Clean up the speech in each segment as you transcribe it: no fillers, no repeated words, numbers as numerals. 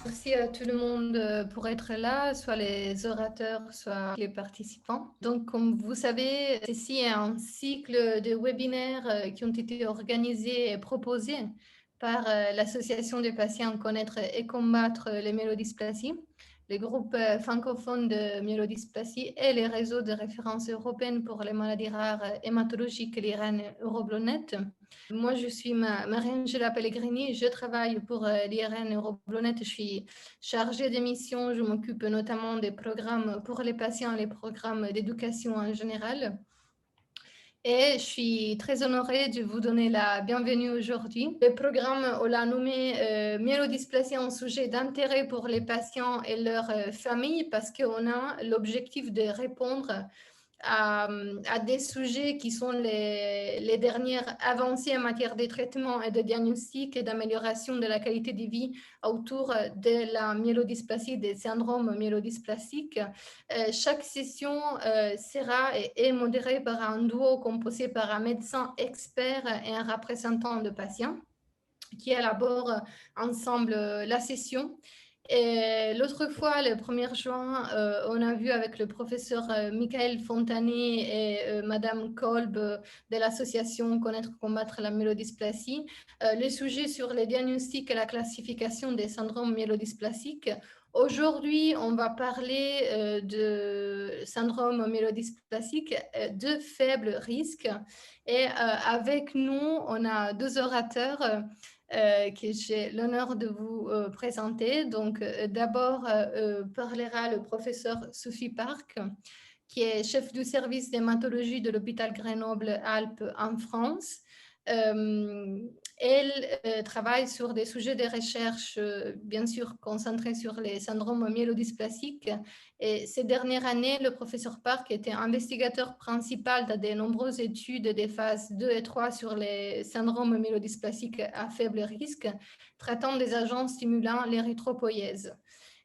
Merci à tout le monde pour être là, soit les orateurs, soit les participants. Donc, comme vous savez, ceci est un cycle de webinaires qui ont été organisés et proposés par l'Association des patients Connaître et combattre les mélodysplasies, les groupes francophones de mélodysplasie et les réseaux de référence européenne pour les maladies rares hématologiques, l'IRN Euroblonet. Moi, je suis Marie-Angela Pellegrini, je travaille pour l'IRN Euroblonet, je suis chargée de mission, je m'occupe notamment des programmes pour les patients et les programmes d'éducation en général. Et je suis très honorée de vous donner la bienvenue aujourd'hui. Le programme, on l'a nommé Myélodysplasie, un sujet d'intérêt pour les patients et leurs familles parce qu'on a l'objectif de répondre à des sujets qui sont les dernières avancées en matière de traitement et de diagnostic et d'amélioration de la qualité de vie autour de la myélodysplasie, des syndromes myélodysplasiques. Chaque session sera et est modérée par un duo composé par un médecin expert et un représentant de patients qui élaborent ensemble la session. Et l'autre fois, le 1er juin, on a vu avec le professeur Michael Fontané et Madame Kolb de l'association Connaître combattre la mélodysplasie, le sujet sur les diagnostics et la classification des syndromes mélodysplasiques. Aujourd'hui, on va parler de syndrome mélodysplasique de faible risque. Et avec nous, on a deux orateurs que j'ai l'honneur de vous présenter. Donc, d'abord, parlera le professeur Sophie Park, qui est chef du service d'hématologie de l'hôpital Grenoble-Alpes en France. Elle travaille sur des sujets de recherche, bien sûr, concentrés sur les syndromes myélodysplasiques. Et ces dernières années, le professeur Park était investigateur principal dans de nombreuses études des phases 2 et 3 sur les syndromes myélodysplasiques à faible risque, traitant des agents stimulant l'érythropoïèse.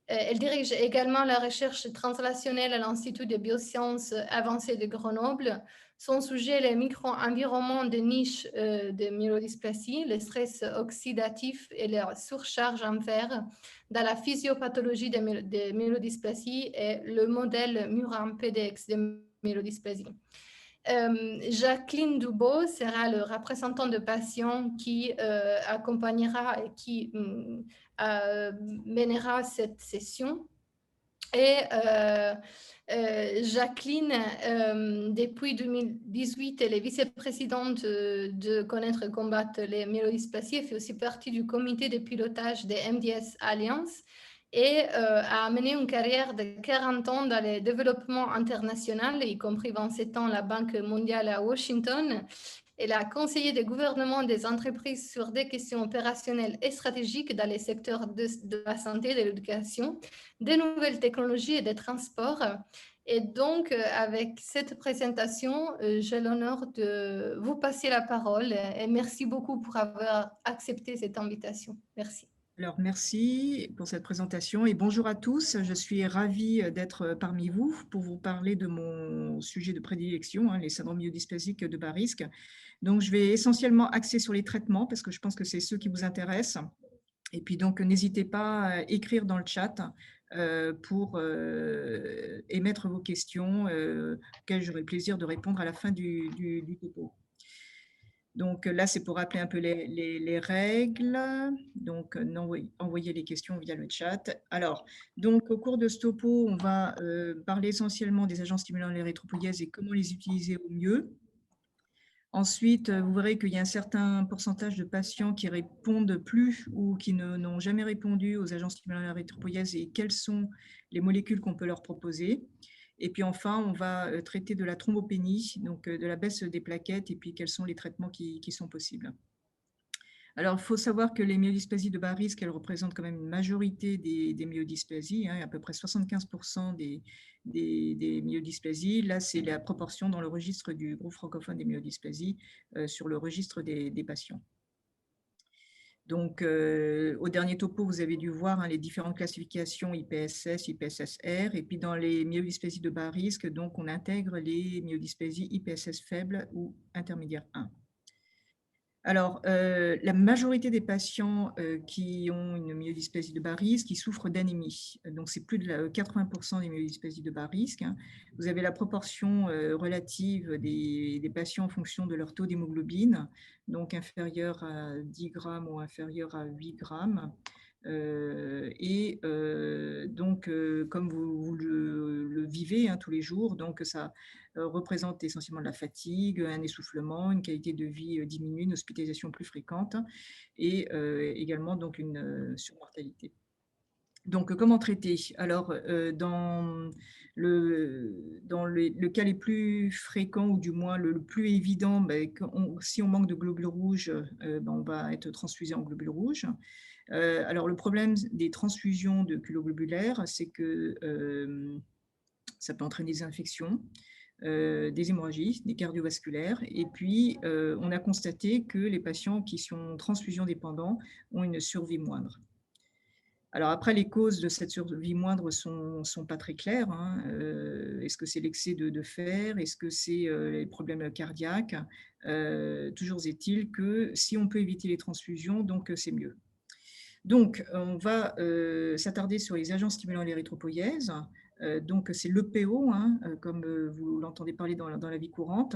Elle dirige également la recherche translationnelle à l'Institut de biosciences avancées de Grenoble. Son sujet est les micro-environnements de niche de myélodysplasie, le stress oxydatif et la surcharge en fer dans la physiopathologie de myélodysplasie et le modèle Muram-PDX de myélodysplasie. Jacqueline Dubo sera le représentant de patients qui accompagnera et qui mènera cette session. Et Jacqueline, depuis 2018, elle est vice-présidente de Connaître et combattre les mélodysplasies. Elle fait aussi partie du comité de pilotage des MDS Alliance et a mené une carrière de 40 ans dans le développement international, y compris 27 ans à la Banque mondiale à Washington. Elle a conseillé des gouvernements des entreprises sur des questions opérationnelles et stratégiques dans les secteurs de la santé, de l'éducation, des nouvelles technologies et des transports. Et donc, avec cette présentation, j'ai l'honneur de vous passer la parole et merci beaucoup pour avoir accepté cette invitation. Merci. Alors, merci pour cette présentation et bonjour à tous. Je suis ravie d'être parmi vous pour vous parler de mon sujet de prédilection, les syndromes myélodysplasiques de bas risque. Donc, je vais essentiellement axer sur les traitements parce que je pense que c'est ceux qui vous intéressent. Et puis, donc, n'hésitez pas à écrire dans le chat pour émettre vos questions auxquelles j'aurai le plaisir de répondre à la fin du topo. Donc là, c'est pour rappeler un peu les règles. Donc, envoyer les questions via le chat. Alors, donc au cours de ce topo, on va parler essentiellement des agents stimulants l'érythropoïèse et comment les utiliser au mieux. Ensuite, vous verrez qu'il y a un certain pourcentage de patients qui répondent plus ou qui n'ont jamais répondu aux agents stimulants l'érythropoïèse et quelles sont les molécules qu'on peut leur proposer. Et puis enfin, on va traiter de la thrombopénie, donc de la baisse des plaquettes, et puis quels sont les traitements qui sont possibles. Alors, il faut savoir que les myélodysplasies de bas risque, elles représentent quand même une majorité des myélodysplasies, à peu près 75% des myélodysplasies. Là, c'est la proportion dans le registre du groupe francophone des myélodysplasies sur le registre des patients. Donc, au dernier topo, vous avez dû voir les différentes classifications IPSS, IPSS-R, et puis dans les myélodysplasies de bas risque, donc on intègre les myélodysplasies IPSS faibles ou intermédiaire 1. Alors, la majorité des patients, qui ont une myélodysplasie de bas risque, qui souffrent d'anémie. Donc c'est plus de la 80 des myélodysplasies de bas risque, hein. Vous avez la proportion, relative des patients en fonction de leur taux d'hémoglobine, donc inférieur à 10 grammes ou inférieur à 8 grammes. Donc, comme vous le vivez, hein, tous les jours, donc ça représente essentiellement de la fatigue, un essoufflement, une qualité de vie diminuée, une hospitalisation plus fréquente et également donc une surmortalité. Donc, comment traiter? Alors, dans le cas les plus fréquents ou du moins le plus évident, ben, si on manque de globules rouges, ben, on va être transfusé en globules rouges. Alors, le problème des transfusions de culoglobulaires, c'est que ça peut entraîner des infections, des hémorragies, des cardiovasculaires. Et puis, on a constaté que les patients qui sont transfusion dépendants ont une survie moindre. Alors après, les causes de cette survie moindre sont pas très claires, hein. Est-ce que c'est l'excès de fer? Est-ce que c'est les problèmes cardiaques? Toujours est-il que si on peut éviter les transfusions, donc c'est mieux. Donc, on va s'attarder sur les agents stimulants l'érythropoïèse. Donc, c'est l'EPO, hein, comme vous l'entendez parler dans la vie courante.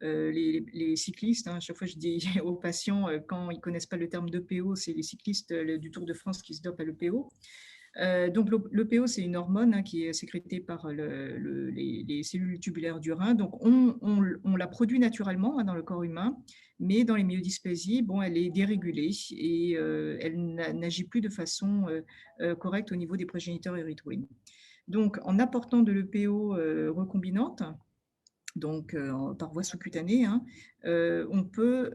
Les cyclistes, hein, à chaque fois je dis aux patients, quand ils ne connaissent pas le terme d'EPO, c'est les cyclistes du Tour de France qui se dopent à l'EPO. Donc, l'EPO, c'est une hormone, hein, qui est sécrétée par les cellules tubulaires du rein. Donc, on la produit naturellement, hein, dans le corps humain, mais dans les myélodysplasies, bon, elle est dérégulée et elle n'agit plus de façon correcte au niveau des progéniteurs érythroïdes. Donc, en apportant de l'EPO recombinante, donc par voie sous-cutanée, hein, on peut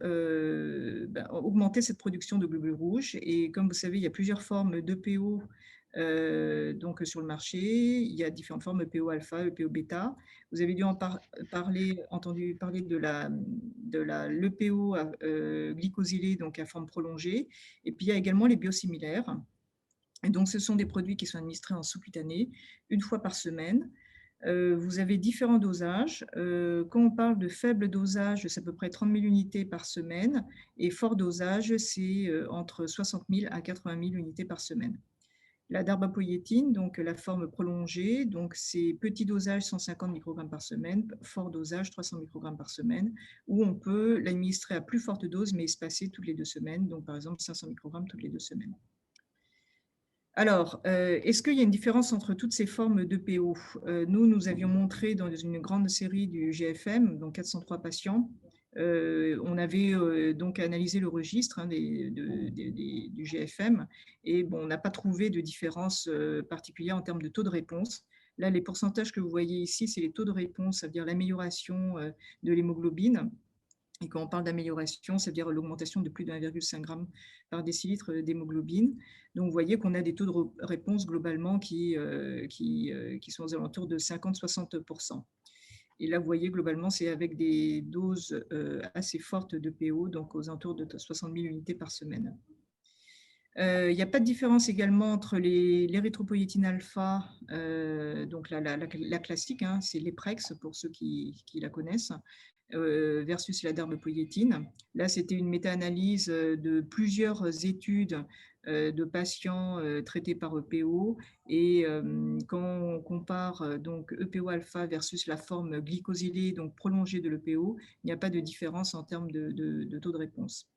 augmenter cette production de globules rouges. Et comme vous savez, il y a plusieurs formes d'EPO donc sur le marché. Il y a différentes formes, EPO alpha, EPO bêta. Vous avez dû entendu parler de l'EPO glycosylé, donc à forme prolongée. Et puis il y a également les biosimilaires. Et donc ce sont des produits qui sont administrés en sous-cutané une fois par semaine. Vous avez différents dosages. Quand on parle de faible dosage, c'est à peu près 30 000 unités par semaine. Et fort dosage, c'est entre 60 000 à 80 000 unités par semaine. La darbapoïétine, donc la forme prolongée, donc c'est petit dosage 150 microgrammes par semaine, fort dosage 300 microgrammes par semaine, où on peut l'administrer à plus forte dose, mais espacée toutes les 2 semaines, donc par exemple 500 microgrammes toutes les 2 semaines. Alors, est-ce qu'il y a une différence entre toutes ces formes d'EPO? Nous avions montré dans une grande série du GFM, donc 403 patients, on avait donc analysé le registre, hein, du GFM et bon, on n'a pas trouvé de différence particulière en termes de taux de réponse. Là, les pourcentages que vous voyez ici, c'est les taux de réponse, ça veut dire l'amélioration de l'hémoglobine. Et quand on parle d'amélioration, ça veut dire l'augmentation de plus de 1,5 g par décilitre d'hémoglobine. Donc, vous voyez qu'on a des taux de réponse globalement qui sont aux alentours de 50-60%. Et là, vous voyez, globalement, c'est avec des doses assez fortes de PO, donc aux alentours de 60 000 unités par semaine. Il n'y a pas de différence également entre l'érythropoïétine alpha, donc la classique, hein, c'est l'Eprex pour ceux qui la connaissent, versus la darbepoïétine. Là, c'était une méta-analyse de plusieurs études de patients traités par EPO. Et quand on compare donc EPO alpha versus la forme glycosylée, donc prolongée de l'EPO, il n'y a pas de différence en termes de taux de réponse.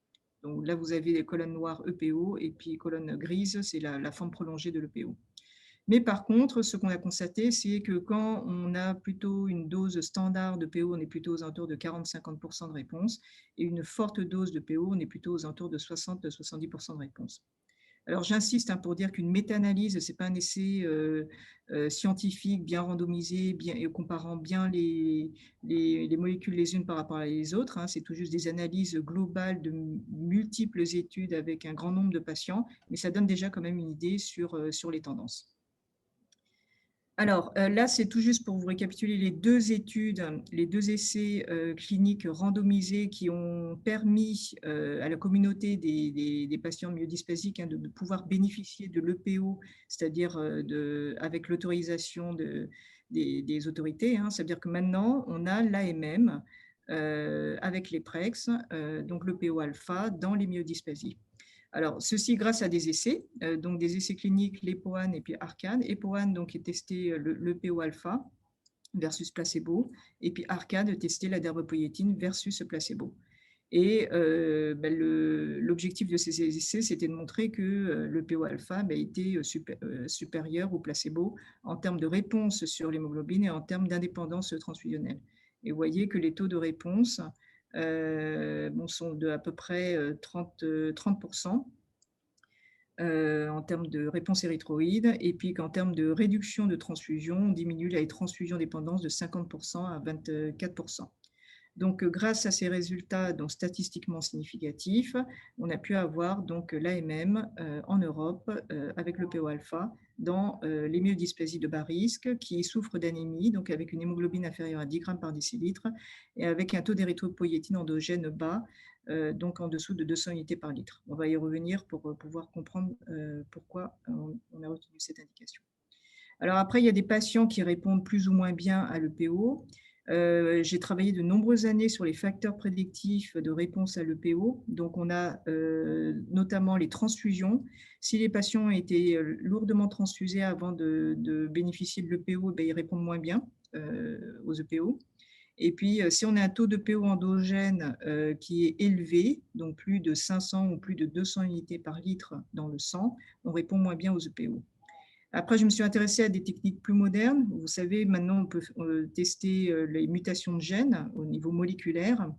Donc là, vous avez les colonnes noires EPO et puis colonnes grises, c'est la forme prolongée de l'EPO. Mais par contre, ce qu'on a constaté, c'est que quand on a plutôt une dose standard de PO, on est plutôt aux alentours de 40-50% de réponse, et une forte dose de PO, on est plutôt aux alentours de 60-70% de réponse. Alors j'insiste, hein, pour dire qu'une méta-analyse, ce n'est pas un essai scientifique bien randomisé, et comparant bien les molécules les unes par rapport aux autres, hein, c'est tout juste des analyses globales de multiples études avec un grand nombre de patients, mais ça donne déjà quand même une idée sur les tendances. Alors là, c'est tout juste pour vous récapituler les 2 études, les 2 essais cliniques randomisés qui ont permis à la communauté des patients myélodysplasiques, hein, de pouvoir bénéficier de l'EPO, c'est-à-dire avec l'autorisation des autorités, hein. C'est-à-dire que maintenant, on a l'AMM avec les PREX, donc le PO-alpha, dans les myodysplasies. Alors, ceci grâce à des essais, donc des essais cliniques, l'EPOAN et puis ARCAD. EPOAN donc, est testé le PO-alpha versus placebo, et puis ARCAD testé la dermopoïétine versus placebo. Et l'objectif de ces essais, c'était de montrer que le PO-alpha était supérieur au placebo en termes de réponse sur l'hémoglobine et en termes d'indépendance transfusionnelle. Et vous voyez que les taux de réponse sont de à peu près 30% en termes de réponse érythroïde, et puis qu'en termes de réduction de transfusion, on diminue la transfusion dépendance de 50% à 24%. Donc, grâce à ces résultats donc, statistiquement significatifs, on a pu avoir l'AMM en Europe avec le PO-alpha dans les myodysplasies de bas risque qui souffrent d'anémie, donc avec une hémoglobine inférieure à 10 grammes par décilitre et avec un taux d'érythropoïétine endogène bas, donc en dessous de 200 unités par litre. On va y revenir pour pouvoir comprendre pourquoi on a retenu cette indication. Alors après, il y a des patients qui répondent plus ou moins bien à l'EPO. J'ai travaillé de nombreuses années sur les facteurs prédictifs de réponse à l'EPO. Donc, on a notamment les transfusions. Si les patients ont été lourdement transfusés avant de bénéficier de l'EPO, ils répondent moins bien aux EPO. Et puis, si on a un taux de PO endogène qui est élevé, donc plus de 500 ou plus de 200 unités par litre dans le sang, on répond moins bien aux EPO. Après, je me suis intéressée à des techniques plus modernes. Vous savez, maintenant, on peut tester les mutations de gènes au niveau moléculaire.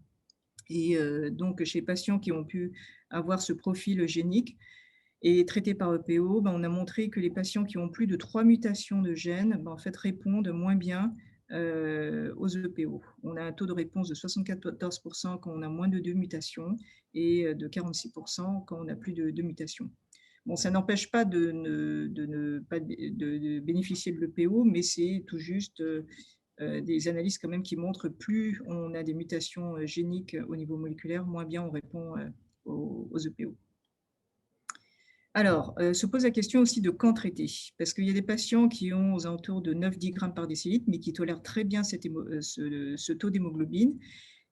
Et donc, chez les patients qui ont pu avoir ce profil génique et traités par EPO, on a montré que les patients qui ont plus de 3 mutations de gènes, en fait, répondent moins bien aux EPO. On a un taux de réponse de 74% quand on a moins de 2 mutations et de 46% quand on a plus de 2 mutations. Bon, ça n'empêche pas de bénéficier de l'EPO, mais c'est tout juste des analyses quand même qui montrent plus on a des mutations géniques au niveau moléculaire, moins bien on répond aux EPO. Alors, se pose la question aussi de quand traiter, parce qu'il y a des patients qui ont aux alentours de 9-10 grammes par décilitre, mais qui tolèrent très bien ce taux d'hémoglobine,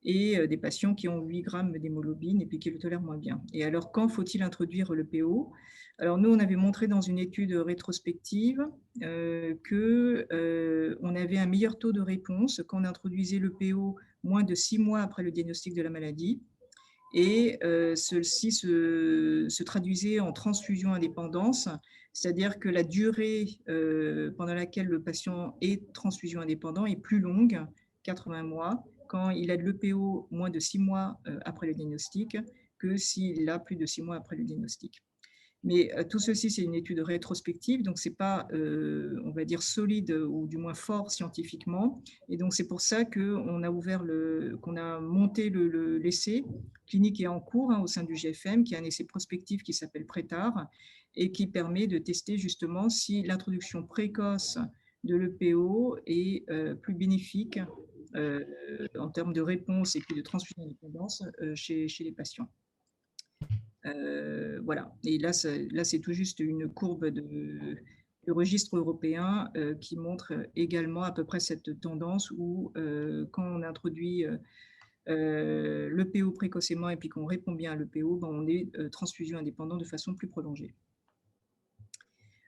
et des patients qui ont 8 grammes d'hémoglobine et puis qui le tolèrent moins bien. Et alors, quand faut-il introduire le PO? Alors, nous, on avait montré dans une étude rétrospective qu'on avait un meilleur taux de réponse quand on introduisait le PO moins de 6 mois après le diagnostic de la maladie. Et ceci se traduisait en transfusion indépendance, c'est-à-dire que la durée pendant laquelle le patient est transfusion indépendant est plus longue, 80 mois, quand il a de l'EPO moins de 6 mois après le diagnostic que s'il a plus de 6 mois après le diagnostic. Mais tout ceci, c'est une étude rétrospective, donc ce n'est pas, on va dire, solide ou du moins fort scientifiquement. Et donc, c'est pour ça qu'on a monté l'essai clinique et en cours au sein du GFM, qui est un essai prospectif qui s'appelle PRETAR et qui permet de tester justement si l'introduction précoce de l'EPO est plus bénéfique en termes de réponse et puis de transfusion d'indépendance chez les patients. Voilà. Et là, c'est tout juste une courbe du registre européen qui montre également à peu près cette tendance où quand on introduit l'EPO précocement et puis qu'on répond bien à l'EPO, on est transfusion indépendant de façon plus prolongée.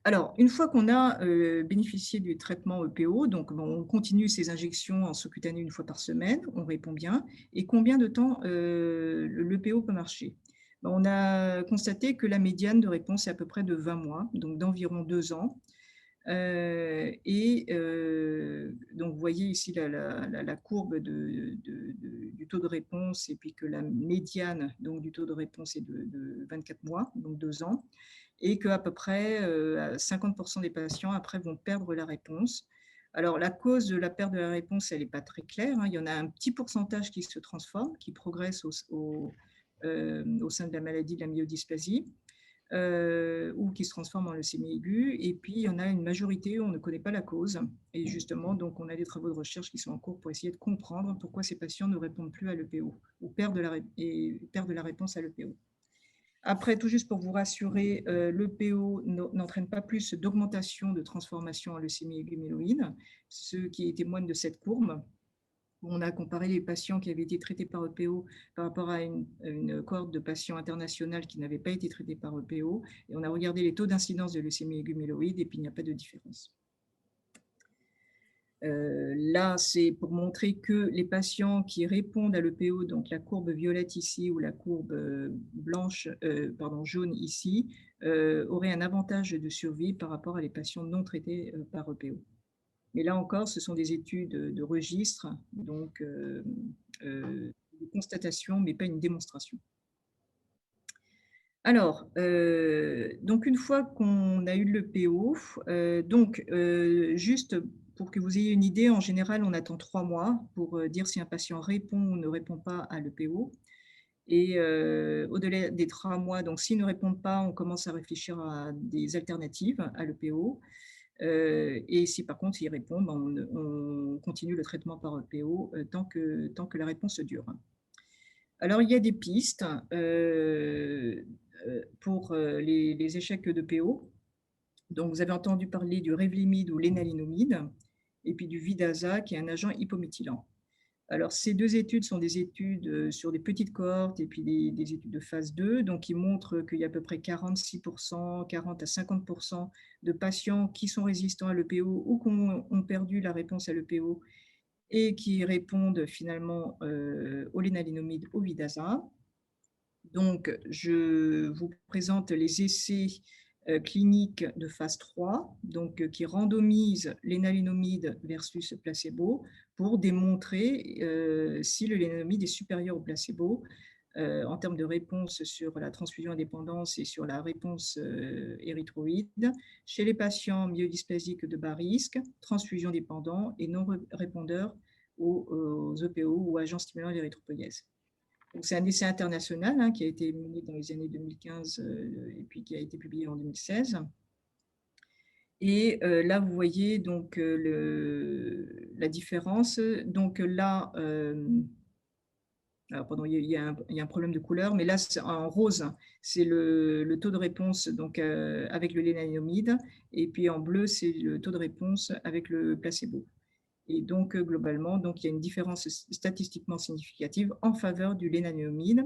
Alors, une fois qu'on a bénéficié du traitement EPO, donc on continue ces injections en sous-cutané une fois par semaine, on répond bien. Et combien de temps l'EPO peut marcher? On a constaté que la médiane de réponse est à peu près de 20 mois, donc d'environ 2 ans. Donc, vous voyez ici la courbe du taux de réponse et puis que la médiane donc, du taux de réponse est de 24 mois, donc 2 ans, et qu'à peu près 50% des patients après vont perdre la réponse. Alors, la cause de la perte de la réponse, elle n'est pas très claire. Il y en a un petit pourcentage qui se transforme, qui progresse au sein de la maladie de la myodysplasie. Ou qui se transforme en leucémie aiguë. Et puis, il y en a une majorité où on ne connaît pas la cause. Et justement, donc, on a des travaux de recherche qui sont en cours pour essayer de comprendre pourquoi ces patients ne répondent plus à l'EPO ou perdent de la réponse à l'EPO. Après, tout juste pour vous rassurer, l'EPO n'entraîne pas plus d'augmentation de transformation en leucémie aiguë myéloïde, ce qui témoigne de cette courbe. On a comparé les patients qui avaient été traités par EPO par rapport à une cohorte de patients internationale qui n'avaient pas été traités par EPO. Et on a regardé les taux d'incidence de leucémie aiguë myéloïde et puis il n'y a pas de différence. Là, c'est pour montrer que les patients qui répondent à l'EPO, donc la courbe violette ici ou la courbe jaune ici, auraient un avantage de survie par rapport à les patients non traités par EPO. Mais là encore, ce sont des études de registre, donc des constatations, mais pas une démonstration. Alors, donc une fois qu'on a eu le PO, juste pour que vous ayez une idée, en général, on attend 3 mois pour dire si un patient répond ou ne répond pas à l'EPO. Et au-delà des 3 mois, donc s'ils ne répondent pas, on commence à réfléchir à des alternatives à l'EPO. Et si par contre ils répondent, on continue le traitement par EPO tant que la réponse dure. Alors, il y a des pistes pour les échecs de PO. Donc, vous avez entendu parler du Revlimid ou l'énalinamide, et puis du Vidaza, qui est un agent hypométhylant. Alors, ces deux études sont des études sur des petites cohortes et puis des études de phase 2, donc qui montrent qu'il y a à peu près 46%, 40 à 50% de patients qui sont résistants à l'EPO ou qui ont perdu la réponse à l'EPO et qui répondent finalement au lénalinamide, au Vidaza. Donc, je vous présente les essais cliniques de phase 3, donc, qui randomisent l'énalinamide versus placebo pour démontrer si le lénalinamide est supérieur au placebo en termes de réponse sur la transfusion indépendance et sur la réponse érythroïde chez les patients myélodysplasiques de bas risque, transfusion dépendants et non répondeurs aux EPO ou agents stimulants d'érythropoïèse. C'est un essai international qui a été mené dans les années 2015 et puis qui a été publié en 2016. Et là, vous voyez donc la différence. Donc là, alors, pardon, il y a un problème de couleur, mais là, en rose, c'est le taux de réponse donc, avec le lénalinamide, et puis en bleu, c'est le taux de réponse avec le placebo. Et donc, globalement, donc, il y a une différence statistiquement significative en faveur du lénalinamide.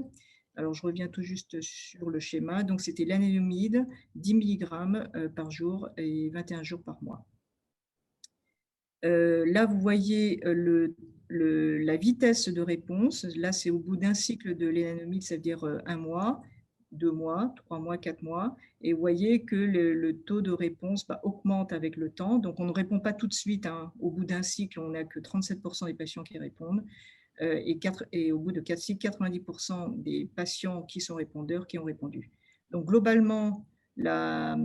Alors, je reviens tout juste sur le schéma. Donc, c'était lénalinamide, 10 mg par jour et 21 jours par mois. Là, vous voyez la vitesse de réponse. Là, c'est au bout d'un cycle de lénalinamide, ça veut dire 1 mois, 2 mois, 3 mois, 4 mois. Et vous voyez que le taux de réponse augmente avec le temps. Donc, on ne répond pas tout de suite. Au bout d'un cycle, on n'a que 37% des patients qui répondent. Et au bout de 4 cycles, 90% des patients qui sont répondeurs qui ont répondu. Donc, globalement, le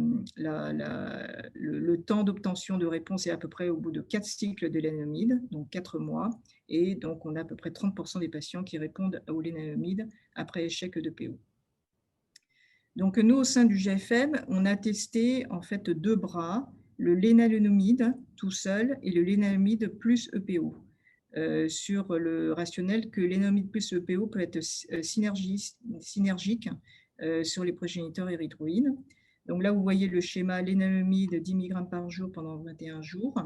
temps d'obtention de réponse est à peu près au bout de 4 cycles de lénalinamide, donc 4 mois. Et donc, on a à peu près 30% des patients qui répondent au lénalinamide après échec de PO. Donc, nous, au sein du GFM, on a testé en fait 2 bras, le lénalinamide tout seul et le lénalinamide plus EPO, sur le rationnel que lénalinamide plus EPO peut être synergique sur les progéniteurs érythroïdes. Donc là, vous voyez le schéma lénalinamide 10 mg par jour pendant 21 jours.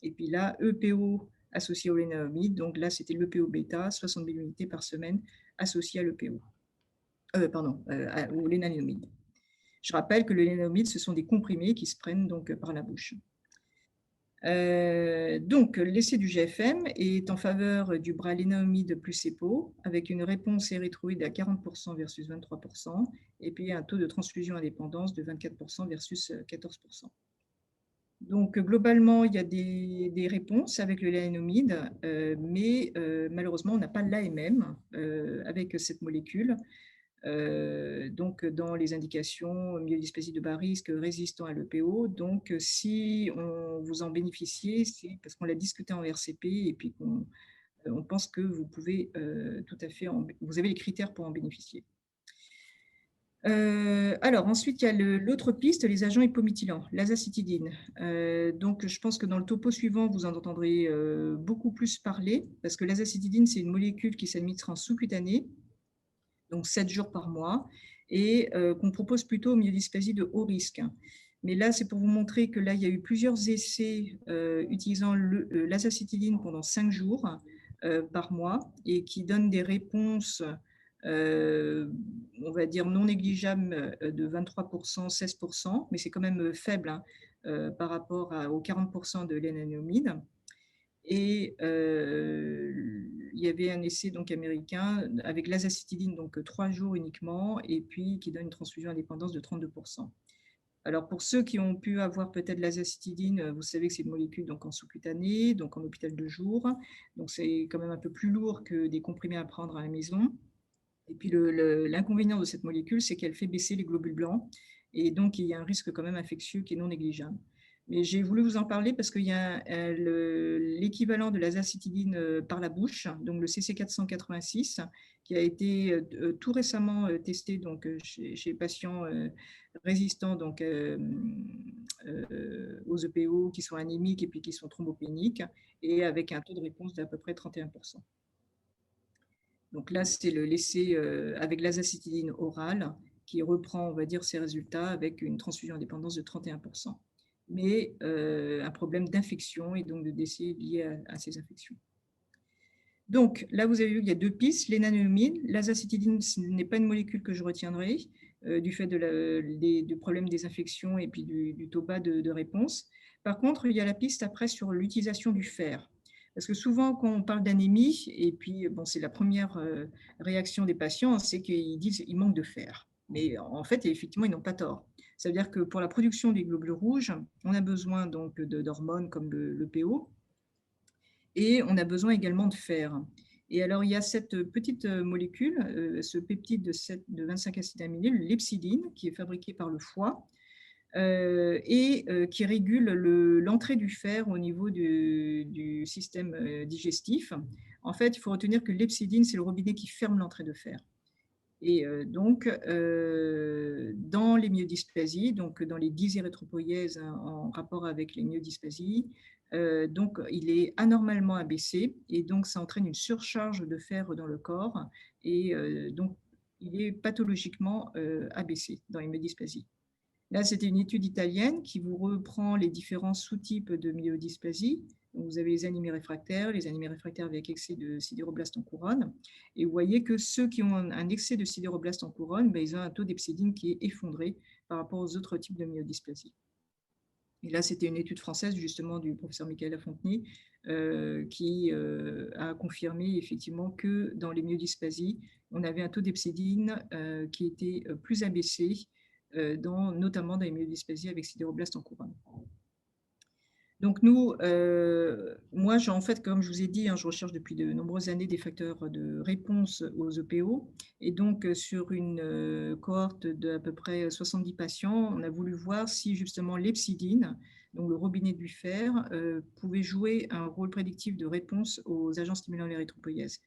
Et puis là, EPO associé au lénalinamide. Donc là, c'était l'EPO bêta, 60 000 unités par semaine associé à l'EPO. Au lénalinamide. Je rappelle que le lénalinamide, ce sont des comprimés qui se prennent donc par la bouche. Donc, l'essai du GFM est en faveur du bras lénalinamide plus EPO, avec une réponse érythroïde à 40% versus 23%, et puis un taux de transfusion indépendance de 24% versus 14%. Donc, globalement, il y a des réponses avec le lénalinamide, mais malheureusement, on n'a pas l'AMM avec cette molécule. Donc, dans les indications myélodysplasie de bas risque résistant à l'EPO. Donc, si vous en bénéficiez, c'est parce qu'on l'a discuté en RCP et puis qu'on pense que vous pouvez tout à fait, vous avez les critères pour en bénéficier. Alors, ensuite, il y a l'autre piste, les agents hypométhylants, l'azacitidine. Donc, je pense que dans le topo suivant, vous en entendrez beaucoup plus parler, parce que l'azacitidine, c'est une molécule qui s'administre en sous-cutané, donc 7 jours par mois, et qu'on propose plutôt aux myélodysplasies de haut risque. Mais là, c'est pour vous montrer que là, il y a eu plusieurs essais utilisant l'azacitidine pendant 5 jours par mois et qui donne des réponses, on va dire non négligeables, de 23%, 16%, mais c'est quand même faible, hein, par rapport aux 40% de l'énanomide. Et il y avait un essai donc américain avec l'azacitidine, donc 3 jours uniquement, et puis qui donne une transfusion indépendance de 32%. Alors pour ceux qui ont pu avoir peut-être l'azacitidine, vous savez que c'est une molécule donc en sous-cutané, donc en hôpital de jour, donc c'est quand même un peu plus lourd que des comprimés à prendre à la maison. Et puis l'inconvénient de cette molécule, c'est qu'elle fait baisser les globules blancs, et donc il y a un risque quand même infectieux qui est non négligeable. Mais j'ai voulu vous en parler parce qu'il y a l'équivalent de l'azacitidine par la bouche, donc le CC486, qui a été tout récemment testé donc, chez les patients résistants donc, aux EPO qui sont anémiques et puis qui sont thrombopéniques, et avec un taux de réponse d'à peu près 31%. Donc là, c'est l'essai avec l'azacitidine orale qui reprend, on va dire, ses résultats avec une transfusion indépendance de 31%. Mais un problème d'infection et donc de décès lié à ces infections. Donc là, vous avez vu qu'il y a 2 pistes, l'énanomide. L'azacitidine, ce n'est pas une molécule que je retiendrai du fait du problème des infections et puis du taux bas de réponse. Par contre, il y a la piste après sur l'utilisation du fer. Parce que souvent, quand on parle d'anémie, et puis bon, c'est la première réaction des patients, c'est qu'ils disent qu'il manque de fer. Mais en fait, effectivement, ils n'ont pas tort. Ça veut dire que pour la production des globules rouges, on a besoin donc d'hormones comme le PO, et on a besoin également de fer. Et alors, il y a cette petite molécule, ce peptide de 25 acides aminés, l'hepsidine, qui est fabriqué par le foie, et qui régule l'entrée du fer au niveau du système digestif. En fait, il faut retenir que l'hepsidine, c'est le robinet qui ferme l'entrée de fer. Et donc, dans les myodysplasies, donc dans les dysérythropoïèses en rapport avec les myodysplasies, donc il est anormalement abaissé et donc ça entraîne une surcharge de fer dans le corps et donc il est pathologiquement abaissé dans les myodysplasies. Là, c'était une étude italienne qui vous reprend les différents sous-types de myodysplasie. Donc, vous avez les anémies réfractaires avec excès de sidéroblastes en couronne. Et vous voyez que ceux qui ont un excès de sidéroblastes en couronne, ben, ils ont un taux d'hepsidine qui est effondré par rapport aux autres types de myodysplasie. Et là, c'était une étude française justement du professeur Michael Lafontenay qui a confirmé effectivement que dans les myodysplasies, on avait un taux d'hepsidine qui était plus abaissé, notamment dans les myodysplasies avec sidéroblastes en couronne. Donc nous, moi, en fait, comme je vous ai dit, hein, je recherche depuis de nombreuses années des facteurs de réponse aux EPO. Et donc, sur une cohorte d'à peu près 70 patients, on a voulu voir si justement l'hepsidine, donc le robinet du fer, pouvait jouer un rôle prédictif de réponse aux agents stimulants l'érythropoïèse.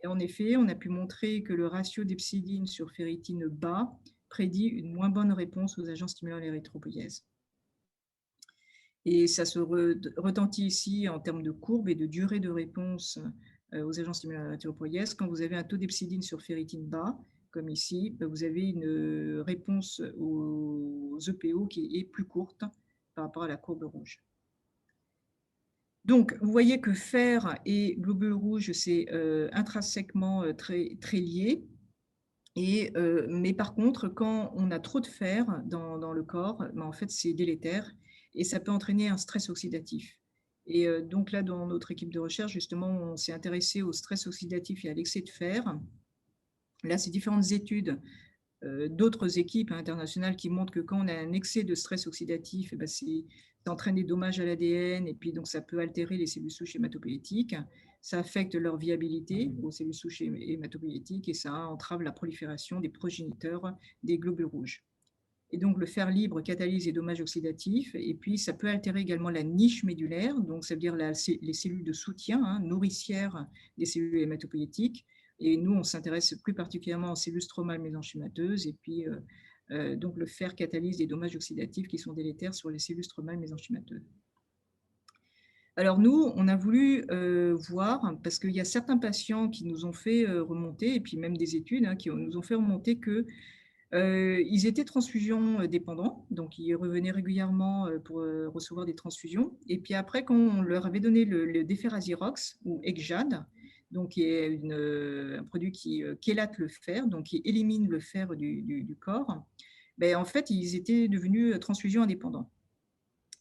Et en effet, on a pu montrer que le ratio d'hepsidine sur ferritine bas prédit une moins bonne réponse aux agents stimulants l'érythropoïèse. Et ça se retentit ici en termes de courbe et de durée de réponse aux agents stimulants l'érythropoïèse. Quand vous avez un taux d'hepsidine sur ferritine bas, comme ici, vous avez une réponse aux EPO qui est plus courte par rapport à la courbe rouge. Donc, vous voyez que fer et globules rouges, c'est intrinsèquement très, très lié. Mais par contre, quand on a trop de fer dans le corps, en fait, c'est délétère et ça peut entraîner un stress oxydatif. Et donc là, dans notre équipe de recherche, justement, on s'est intéressé au stress oxydatif et à l'excès de fer. Là, c'est différentes études d'autres équipes internationales qui montrent que quand on a un excès de stress oxydatif, ça entraîne des dommages à l'ADN et puis donc ça peut altérer les cellules souches hématopoïétiques. Ça affecte leur viabilité aux cellules souches hématopoïétiques et ça entrave la prolifération des progéniteurs des globules rouges. Et donc, le fer libre catalyse les dommages oxydatifs et puis ça peut altérer également la niche médulaire, donc ça veut dire les cellules de soutien, hein, nourricières des cellules hématopoïétiques. Et nous, on s'intéresse plus particulièrement aux cellules stromales mésenchymateuses et puis donc le fer catalyse des dommages oxydatifs qui sont délétères sur les cellules stromales mésenchymateuses. Alors nous, on a voulu voir, parce qu'il y a certains patients qui nous ont fait remonter, et puis même des études hein, qui nous ont fait remonter que ils étaient transfusion dépendants, donc ils revenaient régulièrement pour recevoir des transfusions. Et puis après, quand on leur avait donné le déferazirox ou Exjade, donc qui est un produit qui chélate le fer, donc qui élimine le fer du corps, ben, en fait, ils étaient devenus transfusion indépendants.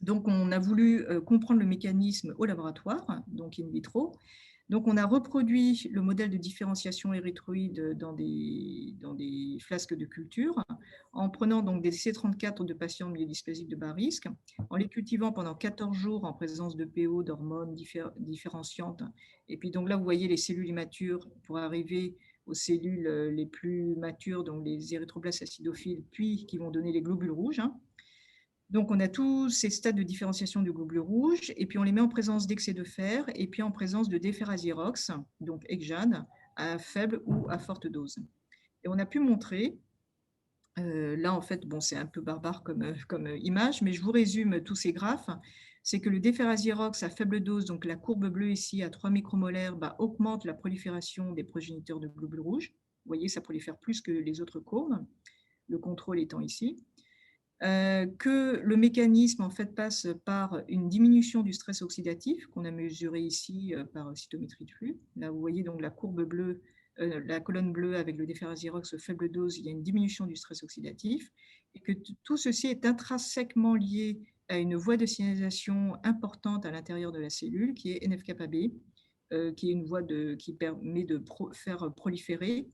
Donc, on a voulu comprendre le mécanisme au laboratoire, donc in vitro. Donc, on a reproduit le modèle de différenciation érythroïde dans des flasques de culture en prenant donc des C34 de patients myélodysplasiques de bas risque, en les cultivant pendant 14 jours en présence de PO, d'hormones différenciantes. Et puis, donc là, vous voyez les cellules immatures pour arriver aux cellules les plus matures, donc les érythroblastes acidophiles, puis qui vont donner les globules rouges. Donc, on a tous ces stades de différenciation du globule rouge, et puis on les met en présence d'excès de fer, et puis en présence de déferrazirox, donc Exjade, à faible ou à forte dose. Et on a pu montrer, là en fait, bon, c'est un peu barbare comme image, mais je vous résume tous ces graphes, c'est que le déferrazirox à faible dose, donc la courbe bleue ici à 3 micromolaires, augmente la prolifération des progéniteurs de globules rouges. Vous voyez, ça prolifère plus que les autres courbes, le contrôle étant ici. Que le mécanisme en fait passe par une diminution du stress oxydatif qu'on a mesuré ici par cytométrie de flux. Là, vous voyez donc la courbe bleue, la colonne bleue avec le déferrazirox faible dose, il y a une diminution du stress oxydatif et que tout ceci est intrinsèquement lié à une voie de signalisation importante à l'intérieur de la cellule qui est NF-κB, qui est une voie qui permet de faire proliférer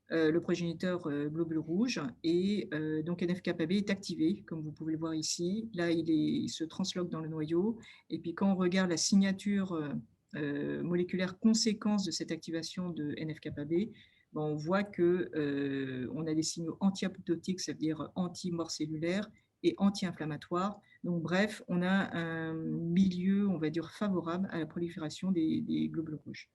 le progéniteur globule rouge, et donc NF-κB est activé, comme vous pouvez le voir ici. Là, il se transloque dans le noyau, et puis quand on regarde la signature moléculaire conséquence de cette activation de NF-κB, on voit qu'on a des signaux anti-apoptotiques, c'est-à-dire anti-mort cellulaire, et anti-inflammatoires. Donc, bref, on a un milieu, on va dire, favorable à la prolifération des globules rouges.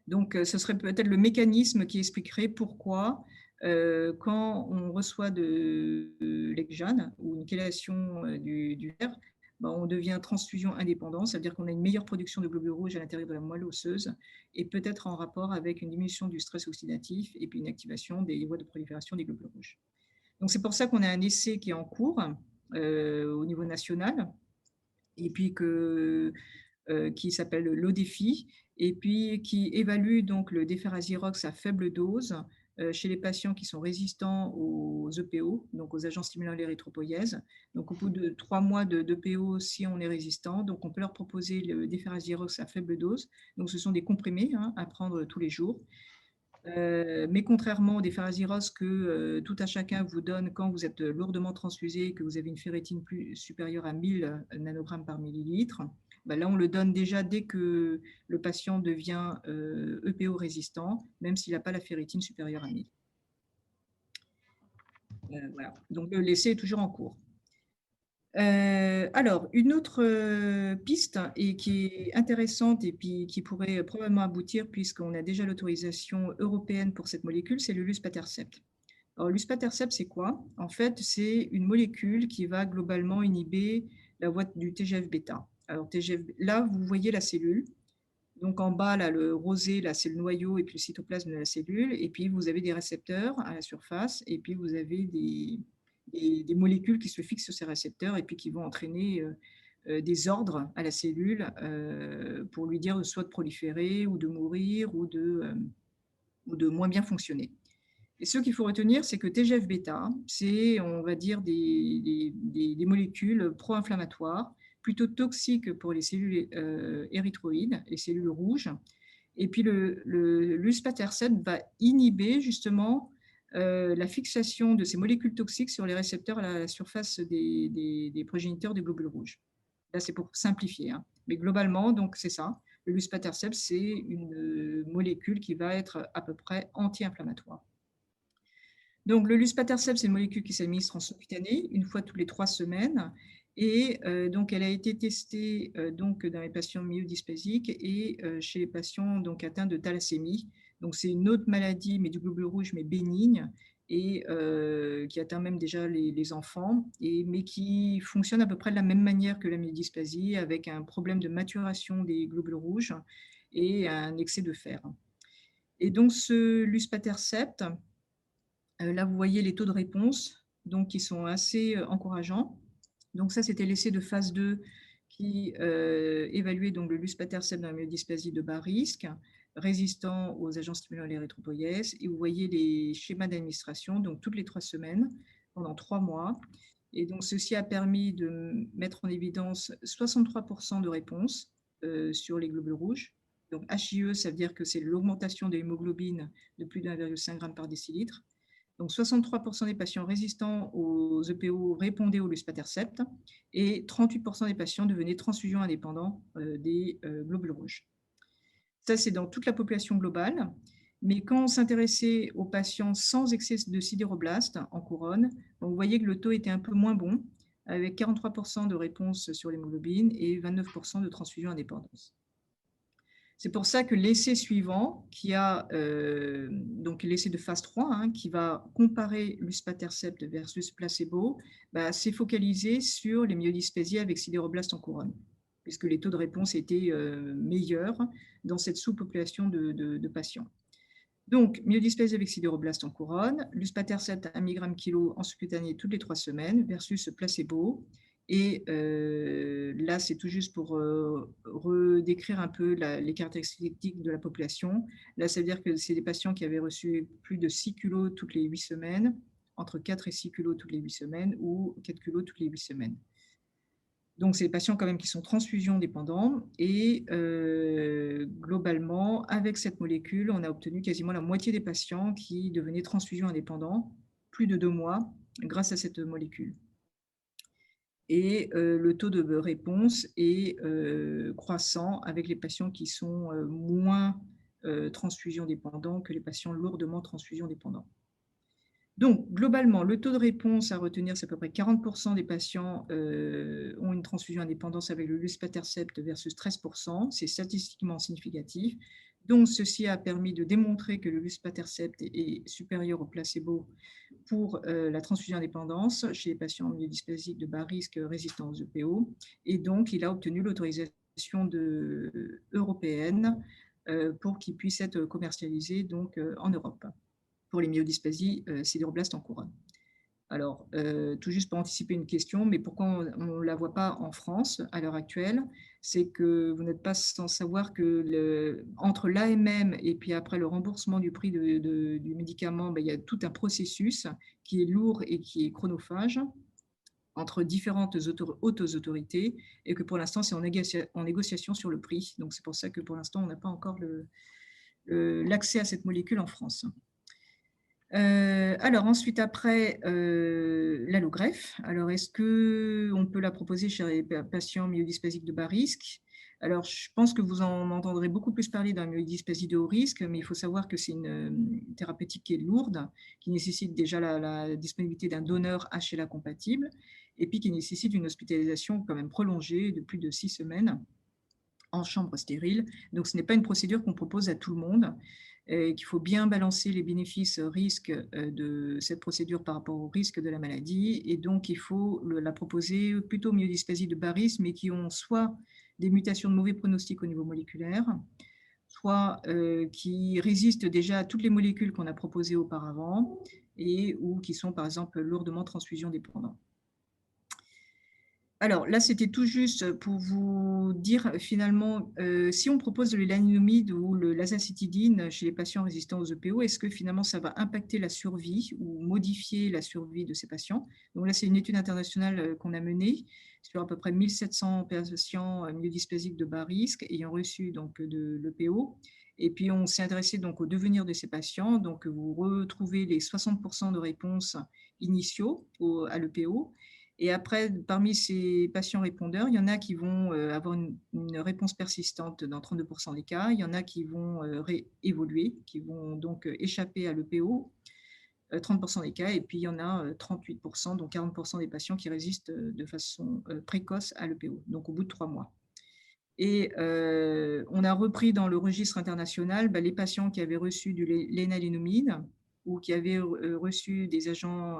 Donc, ce serait peut-être le mécanisme qui expliquerait pourquoi, quand on reçoit de l'Exjade ou une chélation du fer, on devient transfusion indépendant, c'est-à-dire qu'on a une meilleure production de globules rouges à l'intérieur de la moelle osseuse et peut-être en rapport avec une diminution du stress oxydatif et puis une activation des voies de prolifération des globules rouges. Donc, c'est pour ça qu'on a un essai qui est en cours au niveau national et puis qui s'appelle l'ODEFI, et puis qui évalue donc le déferrazirox à faible dose chez les patients qui sont résistants aux EPO, donc aux agents stimulants l'érythropoïèse. Donc, au bout de 3 mois d'EPO, si on est résistant, donc on peut leur proposer le déferrazirox à faible dose. Donc, ce sont des comprimés à prendre tous les jours. Mais contrairement au déferrazirox que tout à chacun vous donne quand vous êtes lourdement transfusé, que vous avez une ferritine supérieure à 1000 nanogrammes par millilitre, là, on le donne déjà dès que le patient devient EPO résistant, même s'il n'a pas la ferritine supérieure à 1000. Voilà. Donc, l'essai est toujours en cours. Alors, une autre piste et qui est intéressante et puis qui pourrait probablement aboutir puisqu'on a déjà l'autorisation européenne pour cette molécule, c'est le luspatercept. Alors, luspatercept, c'est quoi? En fait, c'est une molécule qui va globalement inhiber la voie du TGF-bêta. Alors, là, vous voyez la cellule. Donc, en bas, là, le rosé, là, c'est le noyau et puis le cytoplasme de la cellule. Et puis, vous avez des récepteurs à la surface et puis vous avez des molécules qui se fixent sur ces récepteurs et puis qui vont entraîner des ordres à la cellule pour lui dire soit de proliférer ou de mourir ou de moins bien fonctionner. Et ce qu'il faut retenir, c'est que TGF-bêta, c'est, on va dire, des molécules pro-inflammatoires, plutôt toxiques pour les cellules érythroïdes, les cellules rouges. Et puis, le luspatercept va inhiber justement la fixation de ces molécules toxiques sur les récepteurs à la surface des progéniteurs des globules rouges. Là, c'est pour simplifier. Mais globalement, donc, c'est ça. Le luspatercept, c'est une molécule qui va être à peu près anti-inflammatoire. Donc, le luspatercept, c'est une molécule qui s'administre en sous-cutané, une fois toutes les 3 semaines. Et donc, elle a été testée donc, dans les patients myélodysplasiques et chez les patients donc, atteints de thalassémie. Donc, c'est une autre maladie, mais du globule rouge, mais bénigne, et qui atteint même déjà les enfants, mais qui fonctionne à peu près de la même manière que la myélodysplasie, avec un problème de maturation des globules rouges et un excès de fer. Et donc, ce luspatercept, là, vous voyez les taux de réponse donc, qui sont assez encourageants. Donc ça, c'était l'essai de phase 2 qui évaluait donc le luspatercept dans la myélodysplasie de bas risque, résistant aux agents stimulants et l'érythropoïèse. Et vous voyez les schémas d'administration, donc toutes les 3 semaines, pendant 3 mois. Et donc, ceci a permis de mettre en évidence 63% de réponses sur les globules rouges. Donc, HIE, ça veut dire que c'est l'augmentation de l'hémoglobine de plus de 1,5 g par décilitre. Donc, 63% des patients résistants aux EPO répondaient au luspatercept et 38% des patients devenaient transfusion indépendants des globules rouges. Ça, c'est dans toute la population globale. Mais quand on s'intéressait aux patients sans excès de sidéroblastes en couronne, vous voyez que le taux était un peu moins bon, avec 43% de réponse sur l'hémoglobine et 29% de transfusion indépendance. C'est pour ça que l'essai suivant, qui a donc l'essai de phase 3, qui va comparer luspatercept versus placebo, s'est focalisé sur les myélodysplasies avec sidéroblastes en couronne, puisque les taux de réponse étaient meilleurs dans cette sous-population de patients. Donc, myélodysplasie avec sidéroblastes en couronne, luspatercept 1 mg/kg en subcutané toutes les 3 semaines versus placebo. Et là, c'est tout juste pour redécrire un peu les caractéristiques de la population. Là, ça veut dire que c'est des patients qui avaient reçu plus de 6 kg toutes les 8 semaines, entre 4 et 6 kg toutes les 8 semaines ou 4 kg toutes les 8 semaines. Donc, c'est des patients quand même qui sont transfusion dépendants. Et globalement, avec cette molécule, on a obtenu quasiment la moitié des patients qui devenaient transfusion indépendants, plus de 2 mois, grâce à cette molécule. Et le taux de réponse est croissant avec les patients qui sont moins transfusion dépendants que les patients lourdement transfusion dépendants. Donc, globalement, le taux de réponse à retenir, c'est à peu près 40% des patients ont une transfusion indépendance avec le luspatercept versus 13%. C'est statistiquement significatif. Donc, ceci a permis de démontrer que le luspatercept est supérieur au placebo pour la transfusion indépendance chez les patients myélodysplasiques de bas risque résistants aux EPO. Et donc, il a obtenu l'autorisation européenne pour qu'il puisse être commercialisé donc, en Europe pour les myélodysplasies sidéroblastes en couronne. Alors, tout juste pour anticiper une question, mais pourquoi on ne la voit pas en France à l'heure actuelle? C'est que vous n'êtes pas sans savoir que entre l'AMM et puis après le remboursement du prix du médicament, il y a tout un processus qui est lourd et qui est chronophage entre différentes hautes autorités et que pour l'instant, c'est en négociation sur le prix. Donc, c'est pour ça que pour l'instant, on n'a pas encore l'accès à cette molécule en France. Alors ensuite, après, l'allogreffe. Alors, est-ce qu'on peut la proposer chez les patients myélodysplasiques de bas risque? Alors, je pense que vous en entendrez beaucoup plus parler dans la myélodysplasie de haut risque, mais il faut savoir que c'est une thérapeutique qui est lourde, qui nécessite déjà la disponibilité d'un donneur HLA compatible, et puis qui nécessite une hospitalisation quand même prolongée de plus de 6 semaines en chambre stérile. Donc, ce n'est pas une procédure qu'on propose à tout le monde, qu'il faut bien balancer les bénéfices-risques de cette procédure par rapport au risque de la maladie. Et donc, il faut la proposer plutôt aux myélodysplasies de bas risque, mais qui ont soit des mutations de mauvais pronostic au niveau moléculaire, soit qui résistent déjà à toutes les molécules qu'on a proposées auparavant et ou qui sont, par exemple, lourdement transfusion dépendants. Alors là, c'était tout juste pour vous dire finalement, si on propose de l'élanomide ou l'azacitidine chez les patients résistants aux EPO, est-ce que finalement ça va impacter la survie ou modifier la survie de ces patients? Donc là, c'est une étude internationale qu'on a menée sur à peu près 1700 patients myélodysplasiques de bas risque ayant reçu donc, de l'EPO. Et puis, on s'est intéressé donc au devenir de ces patients. Donc, vous retrouvez les 60% de réponses initiaux à l'EPO. Et après, parmi ces patients répondeurs, il y en a qui vont avoir une réponse persistante dans 32% des cas. Il y en a qui vont évoluer, qui vont donc échapper à l'EPO, 30% des cas. Et puis, il y en a 38%, donc 40% des patients qui résistent de façon précoce à l'EPO, donc au bout de 3 mois. Et on a repris dans le registre international les patients qui avaient reçu du lénalénomide ou qui avaient reçu des agents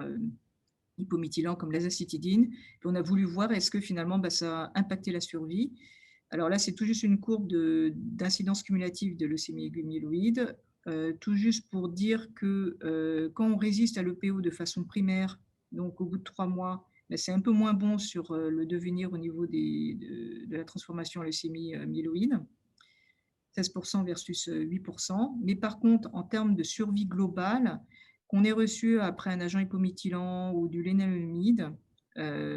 hypométhylants comme l'azacitidine. On a voulu voir est-ce que finalement ça a impacté la survie. Alors là, c'est tout juste une courbe d'incidence cumulative de leucémie aiguë myéloïde, tout juste pour dire que quand on résiste à l'EPO de façon primaire, donc au bout de 3 mois, mais c'est un peu moins bon sur le devenir au niveau de la transformation en leucémie myéloïde, 16% versus 8%. Mais par contre, en termes de survie globale, qu'on ait reçu après un agent hypométhylant ou du lénaludomide,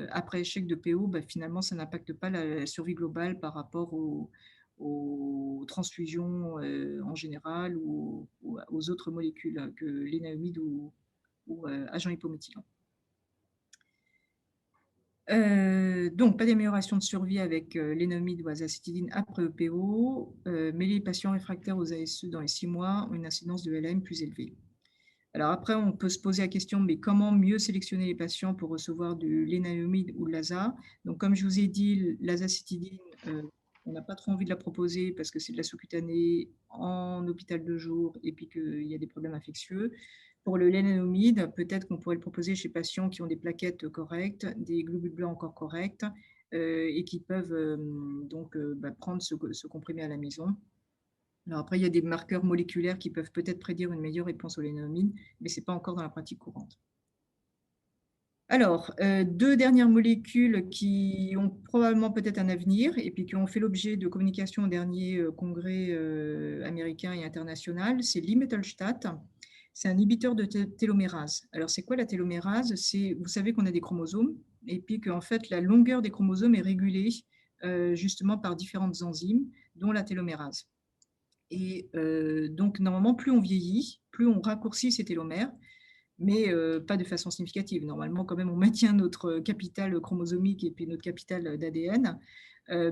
après échec de PO, finalement, ça n'impacte pas la survie globale par rapport aux transfusions en général ou aux autres molécules que lénaludomide ou agent hypométhylant. Donc, pas d'amélioration de survie avec lénaludomide ou azacitidine après EPO, mais les patients réfractaires aux ASE dans les 6 mois ont une incidence de LAM plus élevée. Alors après, on peut se poser la question, mais comment mieux sélectionner les patients pour recevoir du lénaludomide ou de l'AZA? Donc, comme je vous ai dit, l'azacitidine, on n'a pas trop envie de la proposer parce que c'est de la sous-cutanée en hôpital de jour et puis qu'il y a des problèmes infectieux. Pour le lénaludomide, peut-être qu'on pourrait le proposer chez patients qui ont des plaquettes correctes, des globules blancs encore corrects et qui peuvent prendre ce comprimé à la maison. Alors après, il y a des marqueurs moléculaires qui peuvent peut-être prédire une meilleure réponse au lénaludomide, mais ce n'est pas encore dans la pratique courante. Alors, 2 dernières molécules qui ont probablement peut-être un avenir et puis qui ont fait l'objet de communication au dernier congrès américain et international, c'est l'imetelstat. C'est un inhibiteur de télomérase. Alors, c'est quoi la télomérase? Vous savez qu'on a des chromosomes et puis qu'en fait, la longueur des chromosomes est régulée justement par différentes enzymes, dont la télomérase. Et donc, normalement, plus on vieillit, plus on raccourcit ces télomères, mais pas de façon significative. Normalement, quand même, on maintient notre capital chromosomique et puis notre capital d'ADN.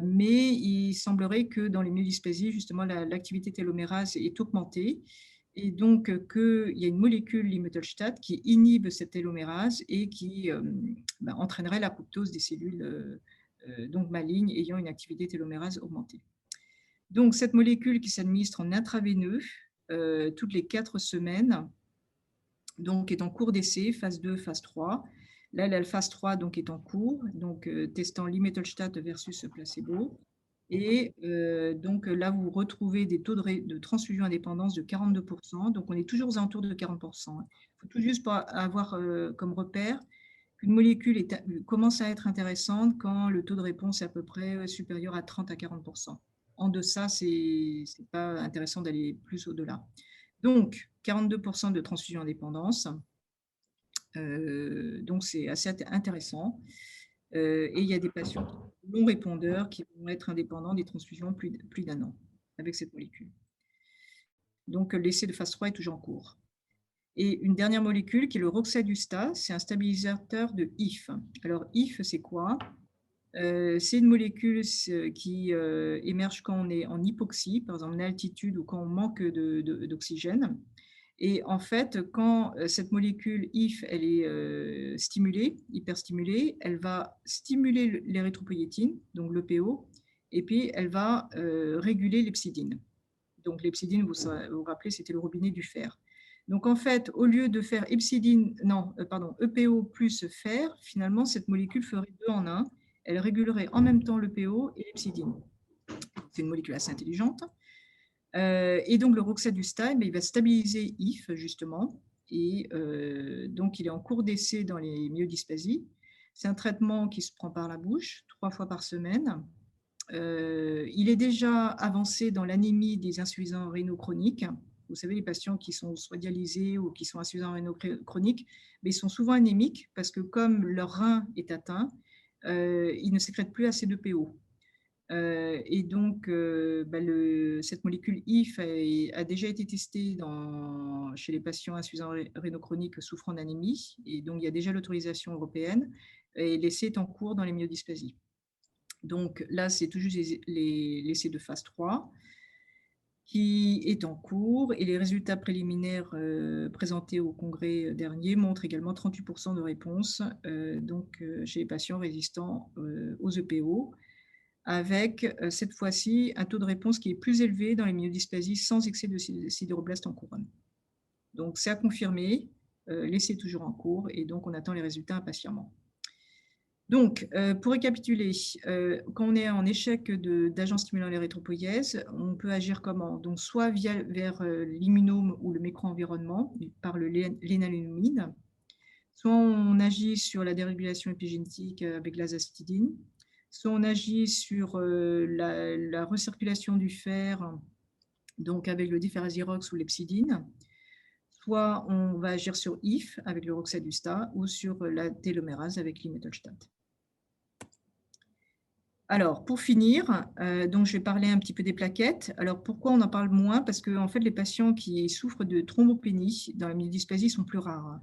Mais il semblerait que dans les myélodysplasies, justement, l'activité télomérase est augmentée. Et donc, qu'il y a une molécule, l'imetelstat, qui inhibe cette télomérase et qui entraînerait l'apoptose des cellules donc malignes ayant une activité télomérase augmentée. Donc, cette molécule qui s'administre en intraveineux toutes les 4 semaines, donc est en cours d'essai, phase 2, phase 3. Là, la phase 3 donc, est en cours, donc testant l'imetelstat versus placebo. Et donc là, vous retrouvez des taux de transfusion indépendance de 42%. Donc, on est toujours aux alentours de 40%. Il faut tout juste avoir comme repère qu'une molécule commence à être intéressante quand le taux de réponse est à peu près supérieur à 30 à 40%. En deçà, ce n'est pas intéressant d'aller plus au-delà. Donc, 42% de transfusion indépendance. Donc, c'est assez intéressant. Et il y a des patients non répondeurs qui vont être indépendants des transfusions plus d'un an avec cette molécule. Donc, l'essai de phase 3 est toujours en cours. Et une dernière molécule qui est le roxadustat, c'est un stabilisateur de IF. Alors, IF, c'est quoi? C'est une molécule qui émerge quand on est en hypoxie, par exemple en altitude ou quand on manque d'oxygène. Et en fait, quand cette molécule IF elle est stimulée, hyperstimulée, elle va stimuler l'érythropoïétine, donc l'EPO, et puis elle va réguler l'hepsidine. Donc l'hepsidine, vous vous rappelez, c'était le robinet du fer. Donc en fait, au lieu de faire EPO plus fer, finalement, cette molécule ferait 2 en 1. Elle régulerait en même temps l'EPO et l'hepsidine. C'est une molécule assez intelligente. Et donc le roxadustat, il va stabiliser IF justement, et donc il est en cours d'essai dans les myélodysplasies. C'est un traitement qui se prend par la bouche 3 fois par semaine. Il est déjà avancé dans l'anémie des insuffisants rénaux chroniques. Vous savez, les patients qui sont soit dialysés ou qui sont insuffisants rénaux chroniques, mais ils sont souvent anémiques parce que comme leur rein est atteint, ils ne sécrètent plus assez de PO. Et donc, cette molécule IF a déjà été testée chez les patients insuffisants rénaux chroniques souffrant d'anémie. Et donc, il y a déjà l'autorisation européenne et l'essai est en cours dans les myélodysplasies. Donc là, c'est tout juste l'essai de phase 3 qui est en cours et les résultats préliminaires présentés au congrès dernier montrent également 38% de réponse chez les patients résistants aux EPO, avec cette fois-ci un taux de réponse qui est plus élevé dans les myélodysplasies sans excès de sideroblastes en couronne. Donc c'est à confirmer, l'essai est toujours en cours et donc on attend les résultats impatiemment. Donc, pour récapituler, quand on est en échec d'agents stimulant l'érythropoïèse, on peut agir comment? Donc, soit vers l'immunome ou le micro-environnement, par le lénaludomide, Soit on agit sur la dérégulation épigénétique avec l'azastidine, soit on agit sur la recirculation du fer, donc avec le diphérasirox ou l'hepcidine, soit on va agir sur IF avec le roxadustat ou sur la télomérase avec l'imetelstat. Alors, pour finir, donc je vais parler un petit peu des plaquettes. Alors, pourquoi on en parle moins? Parce que en fait, les patients qui souffrent de thrombopénie dans la myélodysplasie sont plus rares.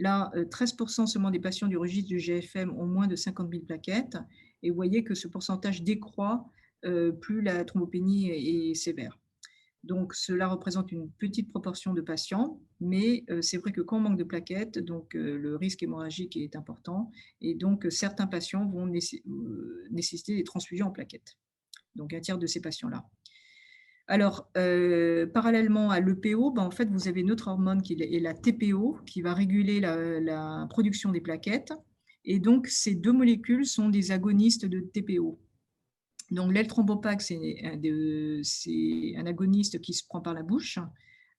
Là, 13% seulement des patients du registre du GFM ont moins de 50 000 plaquettes. Et vous voyez que ce pourcentage décroît plus la thrombopénie est sévère. Donc, cela représente une petite proportion de patients, mais c'est vrai que quand on manque de plaquettes, donc le risque hémorragique est important, et donc certains patients vont nécessiter des transfusions en plaquettes. Donc, un tiers de ces patients-là. Alors, parallèlement à l'EPO, en fait, vous avez une autre hormone qui est la TPO, qui va réguler la production des plaquettes. Et donc, ces deux molécules sont des agonistes de TPO. Donc, l'L-Thrombopag, c'est un agoniste qui se prend par la bouche.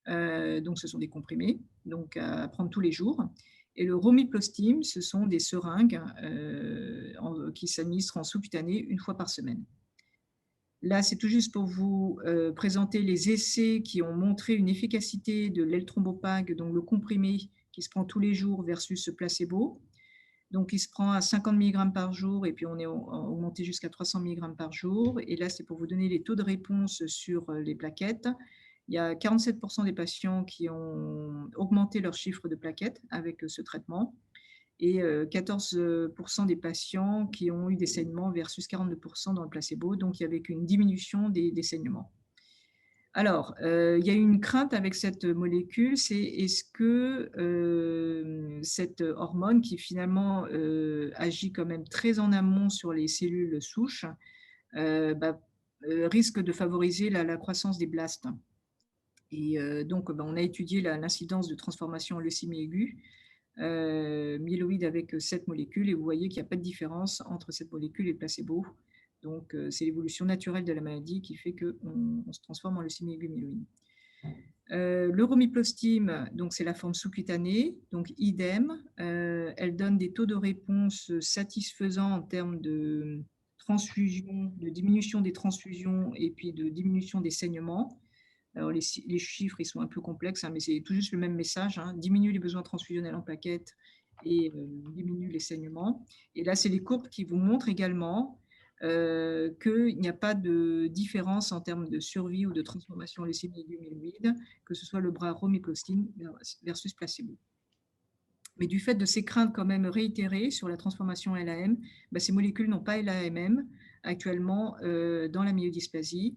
Donc, ce sont des comprimés, donc à prendre tous les jours. Et le romiplostim, ce sont des seringues qui s'administrent en sous-cutané une fois par semaine. Là, c'est tout juste pour vous présenter les essais qui ont montré une efficacité de l'L-Thrombopag, donc le comprimé qui se prend tous les jours versus ce placebo. Donc, il se prend à 50 mg par jour et puis on est augmenté jusqu'à 300 mg par jour. Et là, c'est pour vous donner les taux de réponse sur les plaquettes. Il y a 47% des patients qui ont augmenté leur chiffre de plaquettes avec ce traitement et 14% des patients qui ont eu des saignements versus 42% dans le placebo. Donc, il y avait une diminution des saignements. Alors, il y a une crainte avec cette molécule, c'est est-ce que cette hormone qui finalement agit quand même très en amont sur les cellules souches risque de favoriser la croissance des blastes. Et donc, on a étudié l'incidence de transformation en leucémie aiguë myéloïde avec cette molécule et vous voyez qu'il n'y a pas de différence entre cette molécule et le placebo. Donc, c'est l'évolution naturelle de la maladie qui fait qu'on se transforme en leucémie aiguë myéloïde. Le romiplostim, donc c'est la forme sous-cutanée, donc idem. Elle donne des taux de réponse satisfaisants en termes de transfusion, de diminution des transfusions et puis de diminution des saignements. Alors, les chiffres, ils sont un peu complexes, mais c'est tout juste le même message. Diminue les besoins transfusionnels en plaquettes et diminue les saignements. Et là, c'est les courbes qui vous montrent également qu'il n'y a pas de différence en termes de survie ou de transformation en leucémie aiguë myéloïde, que ce soit le bras romiplostim versus placebo. Mais du fait de ces craintes quand même réitérées sur la transformation LAM, ces molécules n'ont pas LAMM actuellement dans la myélodysplasie.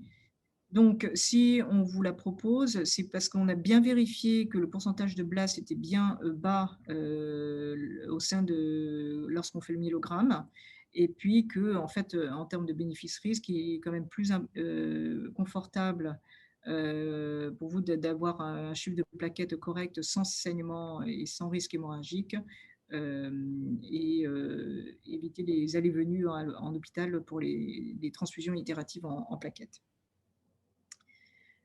Donc, si on vous la propose, c'est parce qu'on a bien vérifié que le pourcentage de blast était bien bas au sein de lorsqu'on fait le myélogramme, et puis que, en fait, en termes de bénéfice-risque, il est quand même plus confortable pour vous d'avoir un chiffre de plaquettes correct sans saignement et sans risque hémorragique, et éviter les allées-venues en hôpital pour les transfusions itératives en plaquettes.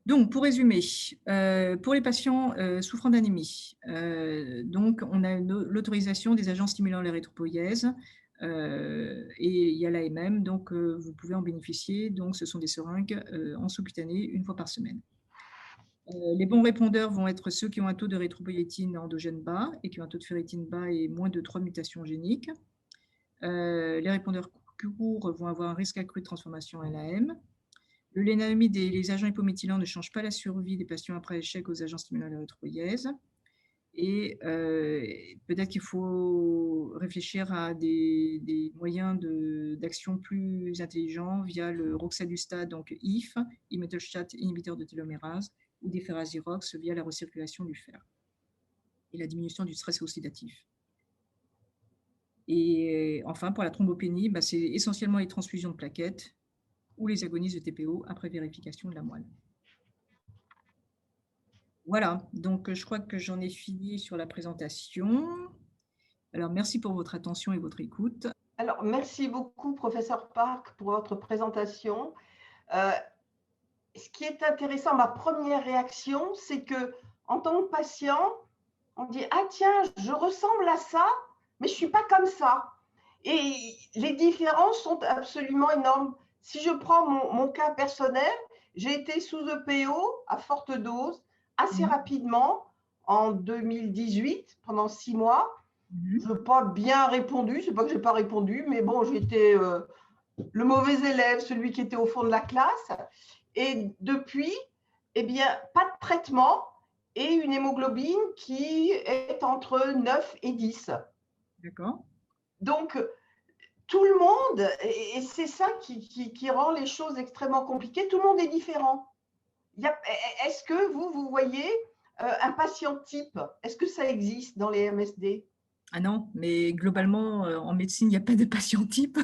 Donc, pour résumer, pour les patients souffrant d'anémie, donc on a l'autorisation des agents stimulant l'érythropoïèse et il y a l'AMM, donc vous pouvez en bénéficier. Donc, ce sont des seringues en sous-cutané une fois par semaine. Les bons répondeurs vont être ceux qui ont un taux de d'érythropoïétine endogène bas et qui ont un taux de ferritine bas et moins de 3 mutations géniques. Les répondeurs courts vont avoir un risque accru de transformation LAM. Le lénalamide et les agents hypométhylants ne changent pas la survie des patients après échec aux agents stimulant l'érythropoïèse. Et peut-être qu'il faut réfléchir à des moyens d'action plus intelligents via le roxadustat, donc IF, imetelstat, inhibiteur de télomérase, ou des ferrazirox via la recirculation du fer et la diminution du stress oxydatif. Et enfin, pour la thrombopénie, c'est essentiellement les transfusions de plaquettes ou les agonistes de TPO après vérification de la moelle. Voilà, donc je crois que j'en ai fini sur la présentation. Alors, merci pour votre attention et votre écoute. Alors, merci beaucoup, professeur Park, pour votre présentation. Ce qui est intéressant, ma première réaction, c'est que en tant que patient, on dit, ah tiens, je ressemble à ça, mais je ne suis pas comme ça. Et les différences sont absolument énormes. Si je prends mon cas personnel, j'ai été sous EPO à forte dose assez rapidement en 2018, pendant 6 mois. Je n'ai pas bien répondu, c'est pas que je n'ai pas répondu, mais bon, j'étais le mauvais élève, celui qui était au fond de la classe. Et depuis, eh bien, pas de traitement et une hémoglobine qui est entre 9 et 10. D'accord. Donc, tout le monde, et c'est ça qui rend les choses extrêmement compliquées, tout le monde est différent. Est-ce que vous voyez un patient type? Est-ce que ça existe dans les MSD? Ah non, mais globalement, en médecine, il n'y a pas de patient type.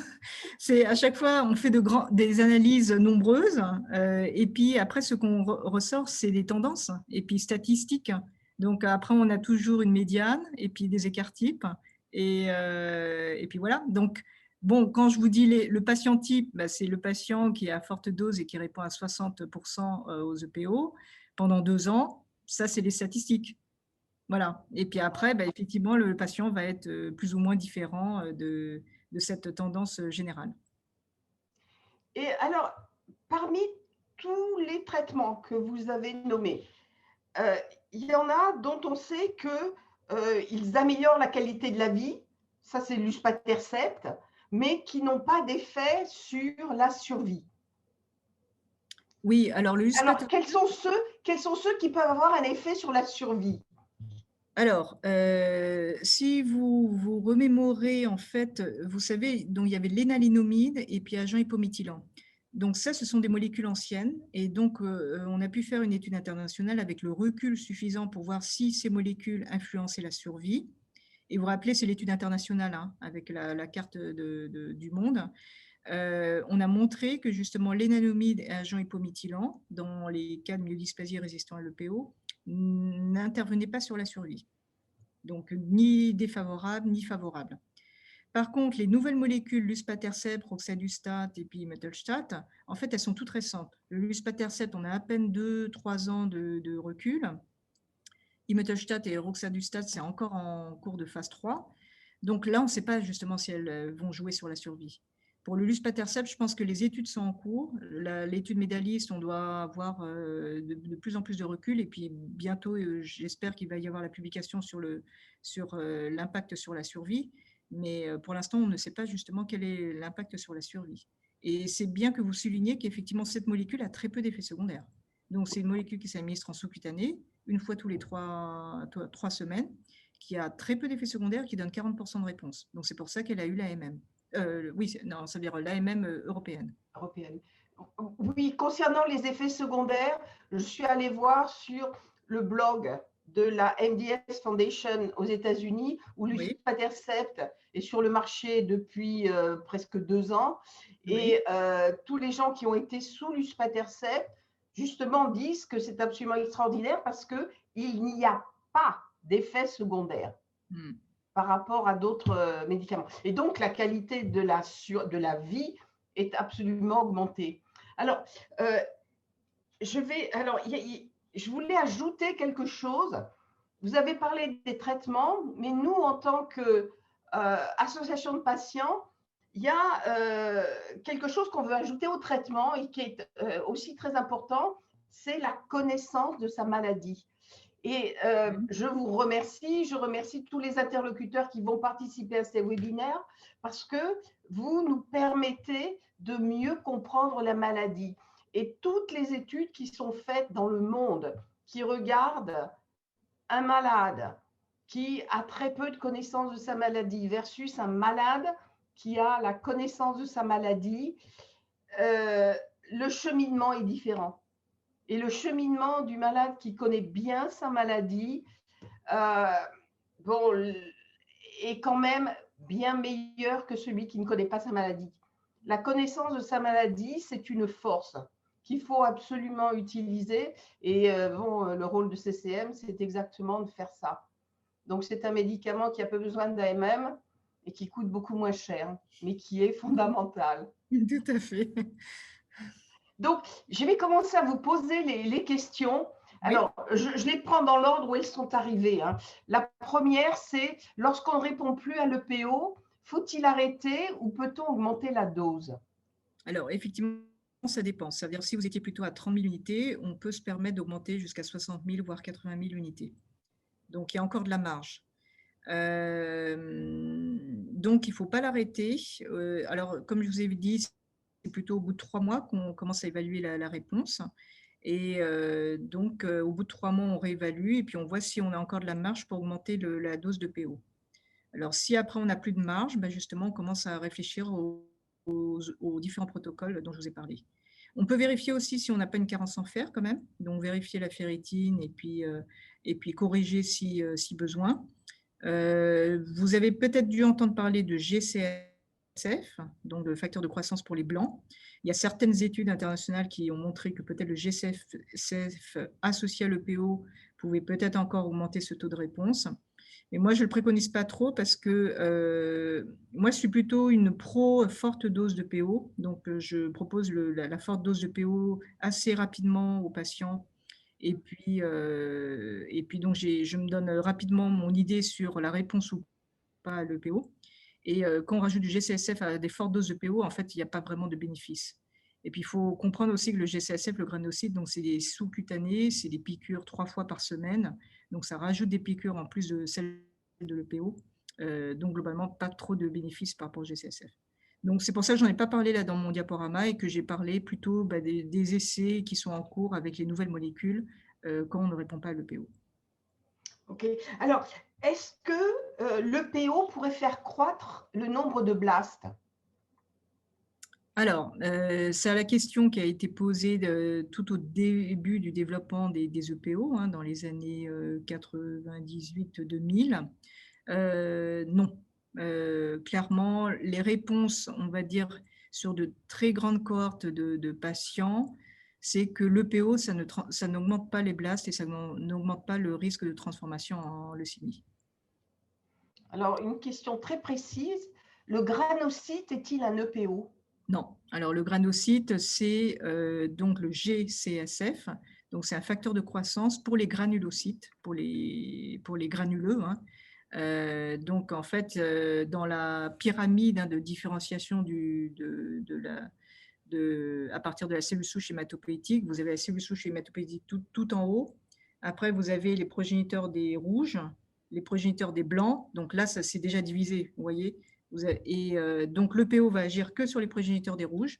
C'est à chaque fois, on fait des analyses nombreuses, et puis après, ce qu'on ressort, c'est des tendances, et puis statistiques. Donc après, on a toujours une médiane, et puis des écarts types, et puis voilà. Donc, bon, quand je vous dis le patient type, bah, c'est le patient qui est à forte dose et qui répond à 60% aux EPO pendant 2 ans. Ça, c'est les statistiques. Voilà. Et puis après, bah, effectivement, le patient va être plus ou moins différent de cette tendance générale. Et alors, parmi tous les traitements que vous avez nommés, il y en a dont on sait qu'ils améliorent la qualité de la vie, ça c'est luspatercept, mais qui n'ont pas d'effet sur la survie. Oui, alors le Alors, quels sont ceux qui peuvent avoir un effet sur la survie? Alors, si vous remémorez, en fait, vous savez, donc il y avait l'énalénomide et puis agent hypométhylant. Donc ça, ce sont des molécules anciennes et donc on a pu faire une étude internationale avec le recul suffisant pour voir si ces molécules influençaient la survie. Et vous vous rappelez, c'est l'étude internationale hein, avec la carte du monde. On a montré que justement l'énanomide et agent hypométhylant, dans les cas de myodysplasie résistant à l'EPO, n'intervenaient pas sur la survie. Donc, ni défavorable, ni favorable. Par contre, les nouvelles molécules luspatercept, roxadustat et puis imetelstat, en fait, elles sont toutes récentes. Le luspatercept, on a à peine 2-3 ans de recul. Imetelstat et roxadustat, c'est encore en cours de phase 3. Donc là, on ne sait pas justement si elles vont jouer sur la survie. Pour le luspatercept, je pense que les études sont en cours. L'étude médailliste, on doit avoir de plus en plus de recul. Et puis bientôt, j'espère qu'il va y avoir la publication sur l'impact sur la survie. Mais pour l'instant, on ne sait pas justement quel est l'impact sur la survie. Et c'est bien que vous souligniez qu'effectivement, cette molécule a très peu d'effets secondaires. Donc, c'est une molécule qui s'administre en sous-cutanée, une fois tous les 3 semaines, qui a très peu d'effets secondaires, qui donne 40% de réponse. Donc, c'est pour ça qu'elle a eu l'AMM. Oui, non, ça veut dire l'AMM européenne. Oui, concernant les effets secondaires, je suis allée voir sur le blog de la MDS Foundation aux États-Unis, où luspatercept est sur le marché depuis presque 2 ans. Et tous les gens qui ont été sous luspatercept, justement, disent que c'est absolument extraordinaire parce qu'il n'y a pas d'effet secondaire. Par rapport à d'autres médicaments. Et donc, la qualité de la vie est absolument augmentée. Alors, je voulais ajouter quelque chose. Vous avez parlé des traitements, mais nous, en tant qu'association de patients, il y a quelque chose qu'on veut ajouter au traitement et qui est aussi très important, c'est la connaissance de sa maladie. Et je vous remercie, je remercie tous les interlocuteurs qui vont participer à ces webinaires parce que vous nous permettez de mieux comprendre la maladie. Et toutes les études qui sont faites dans le monde, qui regardent un malade qui a très peu de connaissance de sa maladie versus un malade qui a la connaissance de sa maladie, le cheminement est différent. Et le cheminement du malade qui connaît bien sa maladie est quand même bien meilleur que celui qui ne connaît pas sa maladie. La connaissance de sa maladie, c'est une force qu'il faut absolument utiliser. Et le rôle de CCM, c'est exactement de faire ça. Donc, c'est un médicament qui a peu besoin d'AMM et qui coûte beaucoup moins cher, mais qui est fondamental. Tout à fait. Donc, je vais commencer à vous poser les questions. Oui. Alors, je les prends dans l'ordre où elles sont arrivées, hein. La première, c'est lorsqu'on ne répond plus à l'EPO, faut-il arrêter ou peut-on augmenter la dose? Alors, effectivement, ça dépend. Ça veut dire si vous étiez plutôt à 30 000 unités, on peut se permettre d'augmenter jusqu'à 60 000, voire 80 000 unités. Donc, il y a encore de la marge. Donc, il ne faut pas l'arrêter. Alors, comme je vous ai dit, c'est plutôt au bout de 3 mois qu'on commence à évaluer la réponse. Et donc, au bout de 3 mois, on réévalue et puis on voit si on a encore de la marge pour augmenter la dose de PO. Alors, si après on n'a plus de marge, ben justement, on commence à réfléchir aux différents protocoles dont je vous ai parlé. On peut vérifier aussi si on n'a pas une carence en fer quand même, donc vérifier la ferritine et puis corriger si besoin. Vous avez peut-être dû entendre parler de GCSF, donc le facteur de croissance pour les blancs. Il y a certaines études internationales qui ont montré que peut-être le GCSF associé à l'EPO pouvait peut-être encore augmenter ce taux de réponse. Mais moi, je ne le préconise pas trop parce que moi, je suis plutôt une pro forte dose de PO. Donc, je propose la forte dose de PO assez rapidement aux patients. Et puis donc, je me donne rapidement mon idée sur la réponse ou pas à l'EPO. Et quand on rajoute du GCSF à des fortes doses de PO, en fait, il n'y a pas vraiment de bénéfice. Et puis, il faut comprendre aussi que le GCSF, le granulocyte, donc c'est des sous-cutanés, c'est des piqûres 3 fois par semaine. Donc, ça rajoute des piqûres en plus de celles de l'EPO. Donc, globalement, pas trop de bénéfices par rapport au GCSF. Donc, c'est pour ça que je n'en ai pas parlé là dans mon diaporama et que j'ai parlé plutôt des essais qui sont en cours avec les nouvelles molécules quand on ne répond pas à l'EPO. OK. Alors, est-ce que l'EPO pourrait faire croître le nombre de blastes? Alors, c'est la question qui a été posée tout au début du développement des EPO, hein, dans les années 98-2000. Non. Clairement, les réponses, on va dire, sur de très grandes cohortes de patients, c'est que l'EPO, ça n'augmente pas les blastes et ça n'augmente pas le risque de transformation en leucémie. Alors, une question très précise, le granulocyte est-il un EPO? Non. Alors, le granulocyte, c'est donc le GCSF. Donc, c'est un facteur de croissance pour les granulocytes, pour les granuleux, hein. Donc, en fait, dans la pyramide, hein, de différenciation à partir de la cellule souche hématopoïétique, vous avez la cellule souche hématopoïétique tout en haut. Après, vous avez les progéniteurs des rouges, les progéniteurs des blancs. Donc là, ça s'est déjà divisé, vous voyez. Et donc, l'EPO va agir que sur les progéniteurs des rouges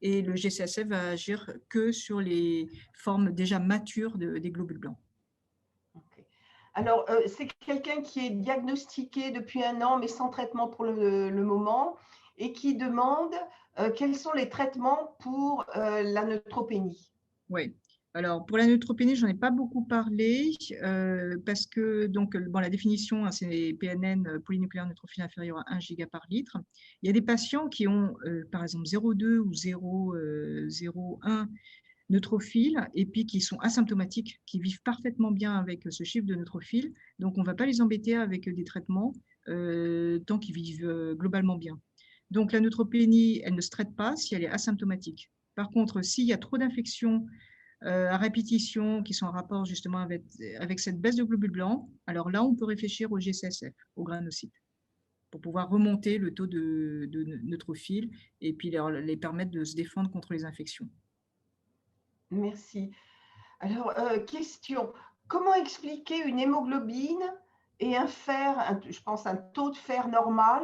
et le GCSF va agir que sur les formes déjà matures des globules blancs. Okay. Alors, c'est quelqu'un qui est diagnostiqué depuis 1 an, mais sans traitement pour le moment, et qui demande quels sont les traitements pour la neutropénie. Oui. Alors, pour la neutropénie, je n'en ai pas beaucoup parlé parce que donc, bon, la définition, hein, c'est PNN, polynucléaire neutrophile inférieur à 1 giga par litre. Il y a des patients qui ont, par exemple, 0,2 ou 0,01 neutrophiles et puis qui sont asymptomatiques, qui vivent parfaitement bien avec ce chiffre de neutrophiles. Donc, on ne va pas les embêter avec des traitements tant qu'ils vivent globalement bien. Donc, la neutropénie, elle ne se traite pas si elle est asymptomatique. Par contre, s'il y a trop d'infections à répétition qui sont en rapport justement avec cette baisse de globules blancs, alors là, on peut réfléchir au GCSF, au granulocyte, pour pouvoir remonter le taux de neutrophiles et puis les permettre de se défendre contre les infections. Merci. Alors, question, comment expliquer une hémoglobine et un fer, je pense un taux de fer normal,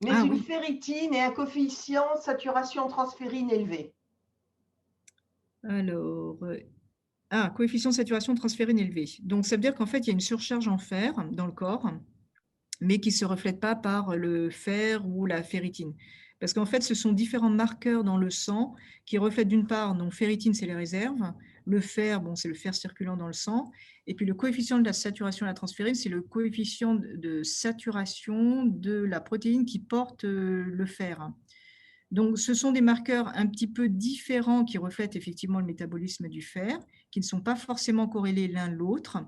mais une Oui. ferritine et un coefficient de saturation transférine élevé? Alors, coefficient de saturation transférine élevé. Donc, ça veut dire qu'en fait, il y a une surcharge en fer dans le corps, mais qui ne se reflète pas par le fer ou la ferritine. Parce qu'en fait, ce sont différents marqueurs dans le sang qui reflètent d'une part, donc ferritine, c'est les réserves, le fer, bon, c'est le fer circulant dans le sang, et puis le coefficient de la saturation de la transférine, c'est le coefficient de saturation de la protéine qui porte le fer. Donc, ce sont des marqueurs un petit peu différents qui reflètent effectivement le métabolisme du fer, qui ne sont pas forcément corrélés l'un l'autre.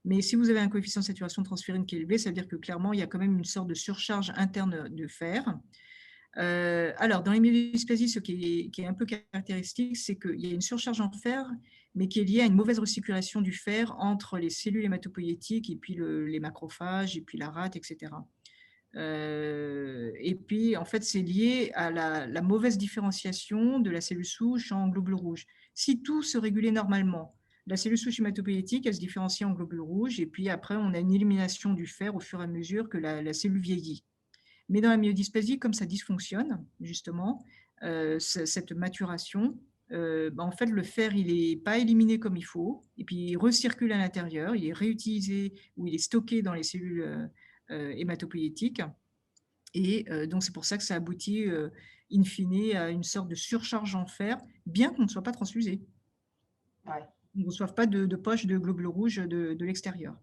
Mais si vous avez un coefficient de saturation de transférine qui est élevé, ça veut dire que clairement, il y a quand même une sorte de surcharge interne de fer. Alors, dans les myélodysplasies, ce qui est un peu caractéristique, c'est qu'il y a une surcharge en fer, mais qui est liée à une mauvaise recirculation du fer entre les cellules hématopoïétiques et puis les macrophages et puis la rate, etc. Et puis, en fait, c'est lié à la mauvaise différenciation de la cellule souche en globules rouges. Si tout se régulait normalement, la cellule souche hématopoïétique, elle se différencie en globules rouges, et puis après, on a une élimination du fer au fur et à mesure que la cellule vieillit. Mais dans la myodysplasie, comme ça dysfonctionne, justement, cette maturation, en fait, le fer, il n'est pas éliminé comme il faut, et puis il recircule à l'intérieur, il est réutilisé ou il est stocké dans les cellules hématopoïétiques. Et donc, c'est pour ça que ça aboutit, in fine, à une sorte de surcharge en fer, bien qu'on ne soit pas transfusé. Ouais. On ne reçoive pas de poche de globules rouges de l'extérieur.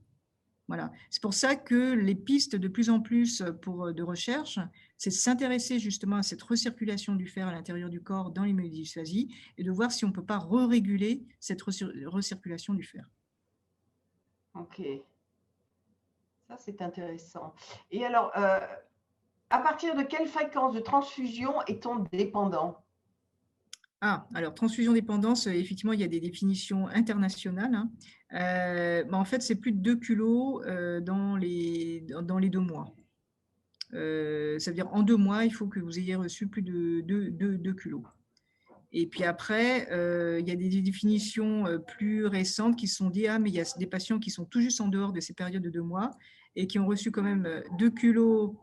Voilà. C'est pour ça que les pistes de plus en plus de recherche, c'est de s'intéresser justement à cette recirculation du fer à l'intérieur du corps dans les myodysplasies et de voir si on ne peut pas re-réguler cette recirculation du fer. Ok, ça c'est intéressant. Et alors, à partir de quelle fréquence de transfusion est-on dépendant? Ah, alors transfusion dépendance, effectivement, il y a des définitions internationales. Hein. En fait, c'est plus de 2 kilos dans les 2 mois. Ça veut dire en 2 mois, il faut que vous ayez reçu plus de 2 kilos. Et puis après, il y a des définitions plus récentes qui se sont dit, ah, mais il y a des patients qui sont tout juste en dehors de ces périodes de 2 mois et qui ont reçu quand même 2 kilos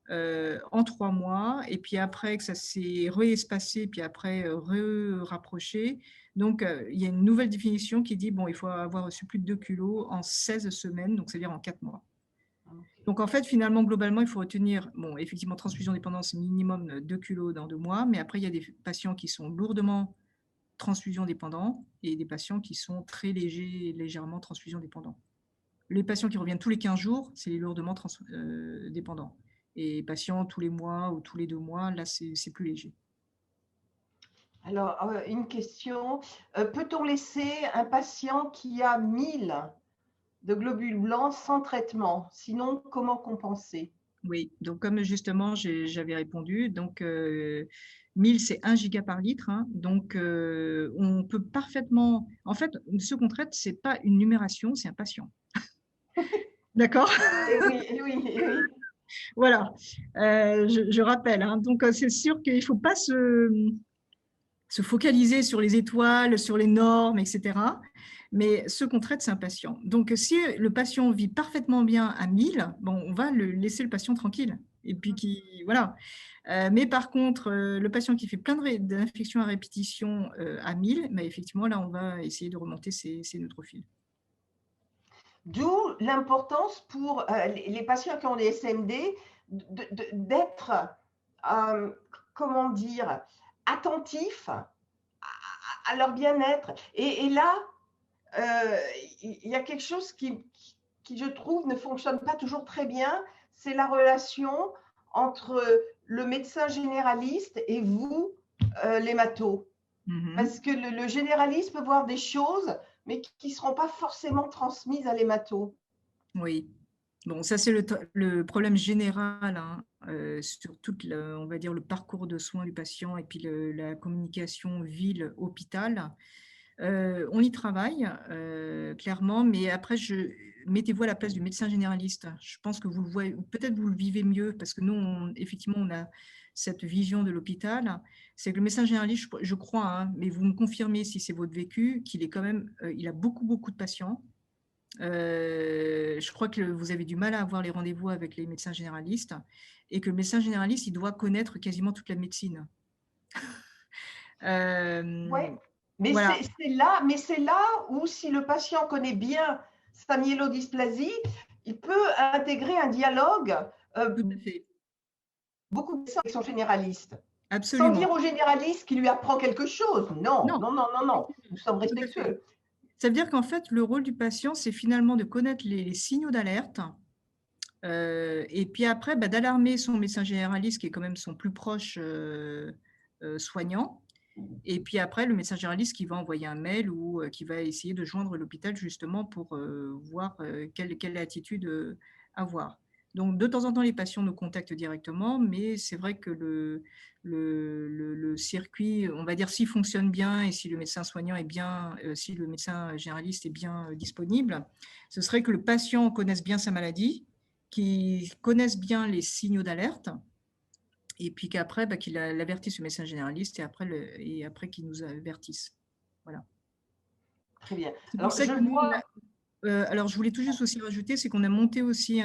en 3 mois, et puis après que ça s'est réespacé, puis après rapproché. Donc, il y a une nouvelle définition qui dit, bon, il faut avoir reçu plus de 2 kilos en 16 semaines, donc c'est-à-dire en 4 mois. Donc, en fait, finalement, globalement, il faut retenir, bon, effectivement, transfusion dépendance, minimum 2 kilos dans 2 mois, mais après, il y a des patients qui sont lourdement transfusion dépendants et des patients qui sont très légèrement transfusion dépendants. Les patients qui reviennent tous les 15 jours, c'est les lourdement dépendants. Et patients tous les mois ou tous les 2 mois, là, c'est plus léger. Alors, une question. Peut-on laisser un patient qui a 1000 de globules blancs sans traitement? Sinon, comment compenser? Oui, donc comme justement j'avais répondu, donc 1000 c'est 1 giga par litre, hein, donc on peut parfaitement… En fait, ce qu'on traite, ce n'est pas une numération, c'est un patient. D'accord? Eh oui, eh oui, eh oui. Voilà, je rappelle. Hein, donc c'est sûr qu'il ne faut pas se focaliser sur les étoiles, sur les normes, etc. Mais ce qu'on traite, c'est un patient. Donc, si le patient vit parfaitement bien à 1000, bon, on va laisser le patient tranquille. Et puis, voilà. Mais par contre, le patient qui fait plein d'infections à répétition à 1000, bah, effectivement, là, on va essayer de remonter ses neutrophiles. D'où l'importance pour les patients qui ont des SMD d'être, comment dire, attentifs à leur bien-être. Et là, il y a quelque chose qui, je trouve, ne fonctionne pas toujours très bien, c'est la relation entre le médecin généraliste et vous, l'hémato. Parce que le généraliste peut voir des choses, mais qui ne seront pas forcément transmises à l'hémato. Oui. Bon, ça, c'est le problème général hein, sur tout, on va dire, le parcours de soins du patient et puis la communication ville-hôpital. On y travaille, clairement, mais après, mettez-vous à la place du médecin généraliste. Je pense que vous le voyez, peut-être vous le vivez mieux, parce que nous, effectivement, on a cette vision de l'hôpital. C'est que le médecin généraliste, je crois, hein, mais vous me confirmez si c'est votre vécu, qu'il est quand même, il a beaucoup de patients. Je crois que vous avez du mal à avoir les rendez-vous avec les médecins généralistes et que le médecin généraliste, il doit connaître quasiment toute la médecine. Oui, mais voilà. c'est là où si le patient connaît bien sa myélodysplasie, il peut intégrer un dialogue Tout à fait. beaucoup plus avec son généraliste. Absolument. Sans dire au généraliste qu'il lui apprend quelque chose. Non, nous sommes respectueux. Ça veut dire qu'en fait, le rôle du patient, c'est finalement de connaître les signaux d'alerte et puis après, d'alarmer son médecin généraliste, qui est quand même son plus proche soignant. Et puis après, le médecin généraliste qui va envoyer un mail ou qui va essayer de joindre l'hôpital justement pour voir quelle attitude avoir. Donc, de temps en temps, les patients nous contactent directement, mais c'est vrai que le circuit, on va dire, s'il fonctionne bien et si le médecin soignant est bien, si le médecin généraliste est bien disponible, ce serait que le patient connaisse bien sa maladie, qu'il connaisse bien les signaux d'alerte, et puis qu'après, qu'il avertisse le médecin généraliste et après qu'il nous avertisse. Voilà. Très bien. C'est pour ça que nous, alors, je voulais tout juste aussi rajouter, c'est qu'on a monté aussi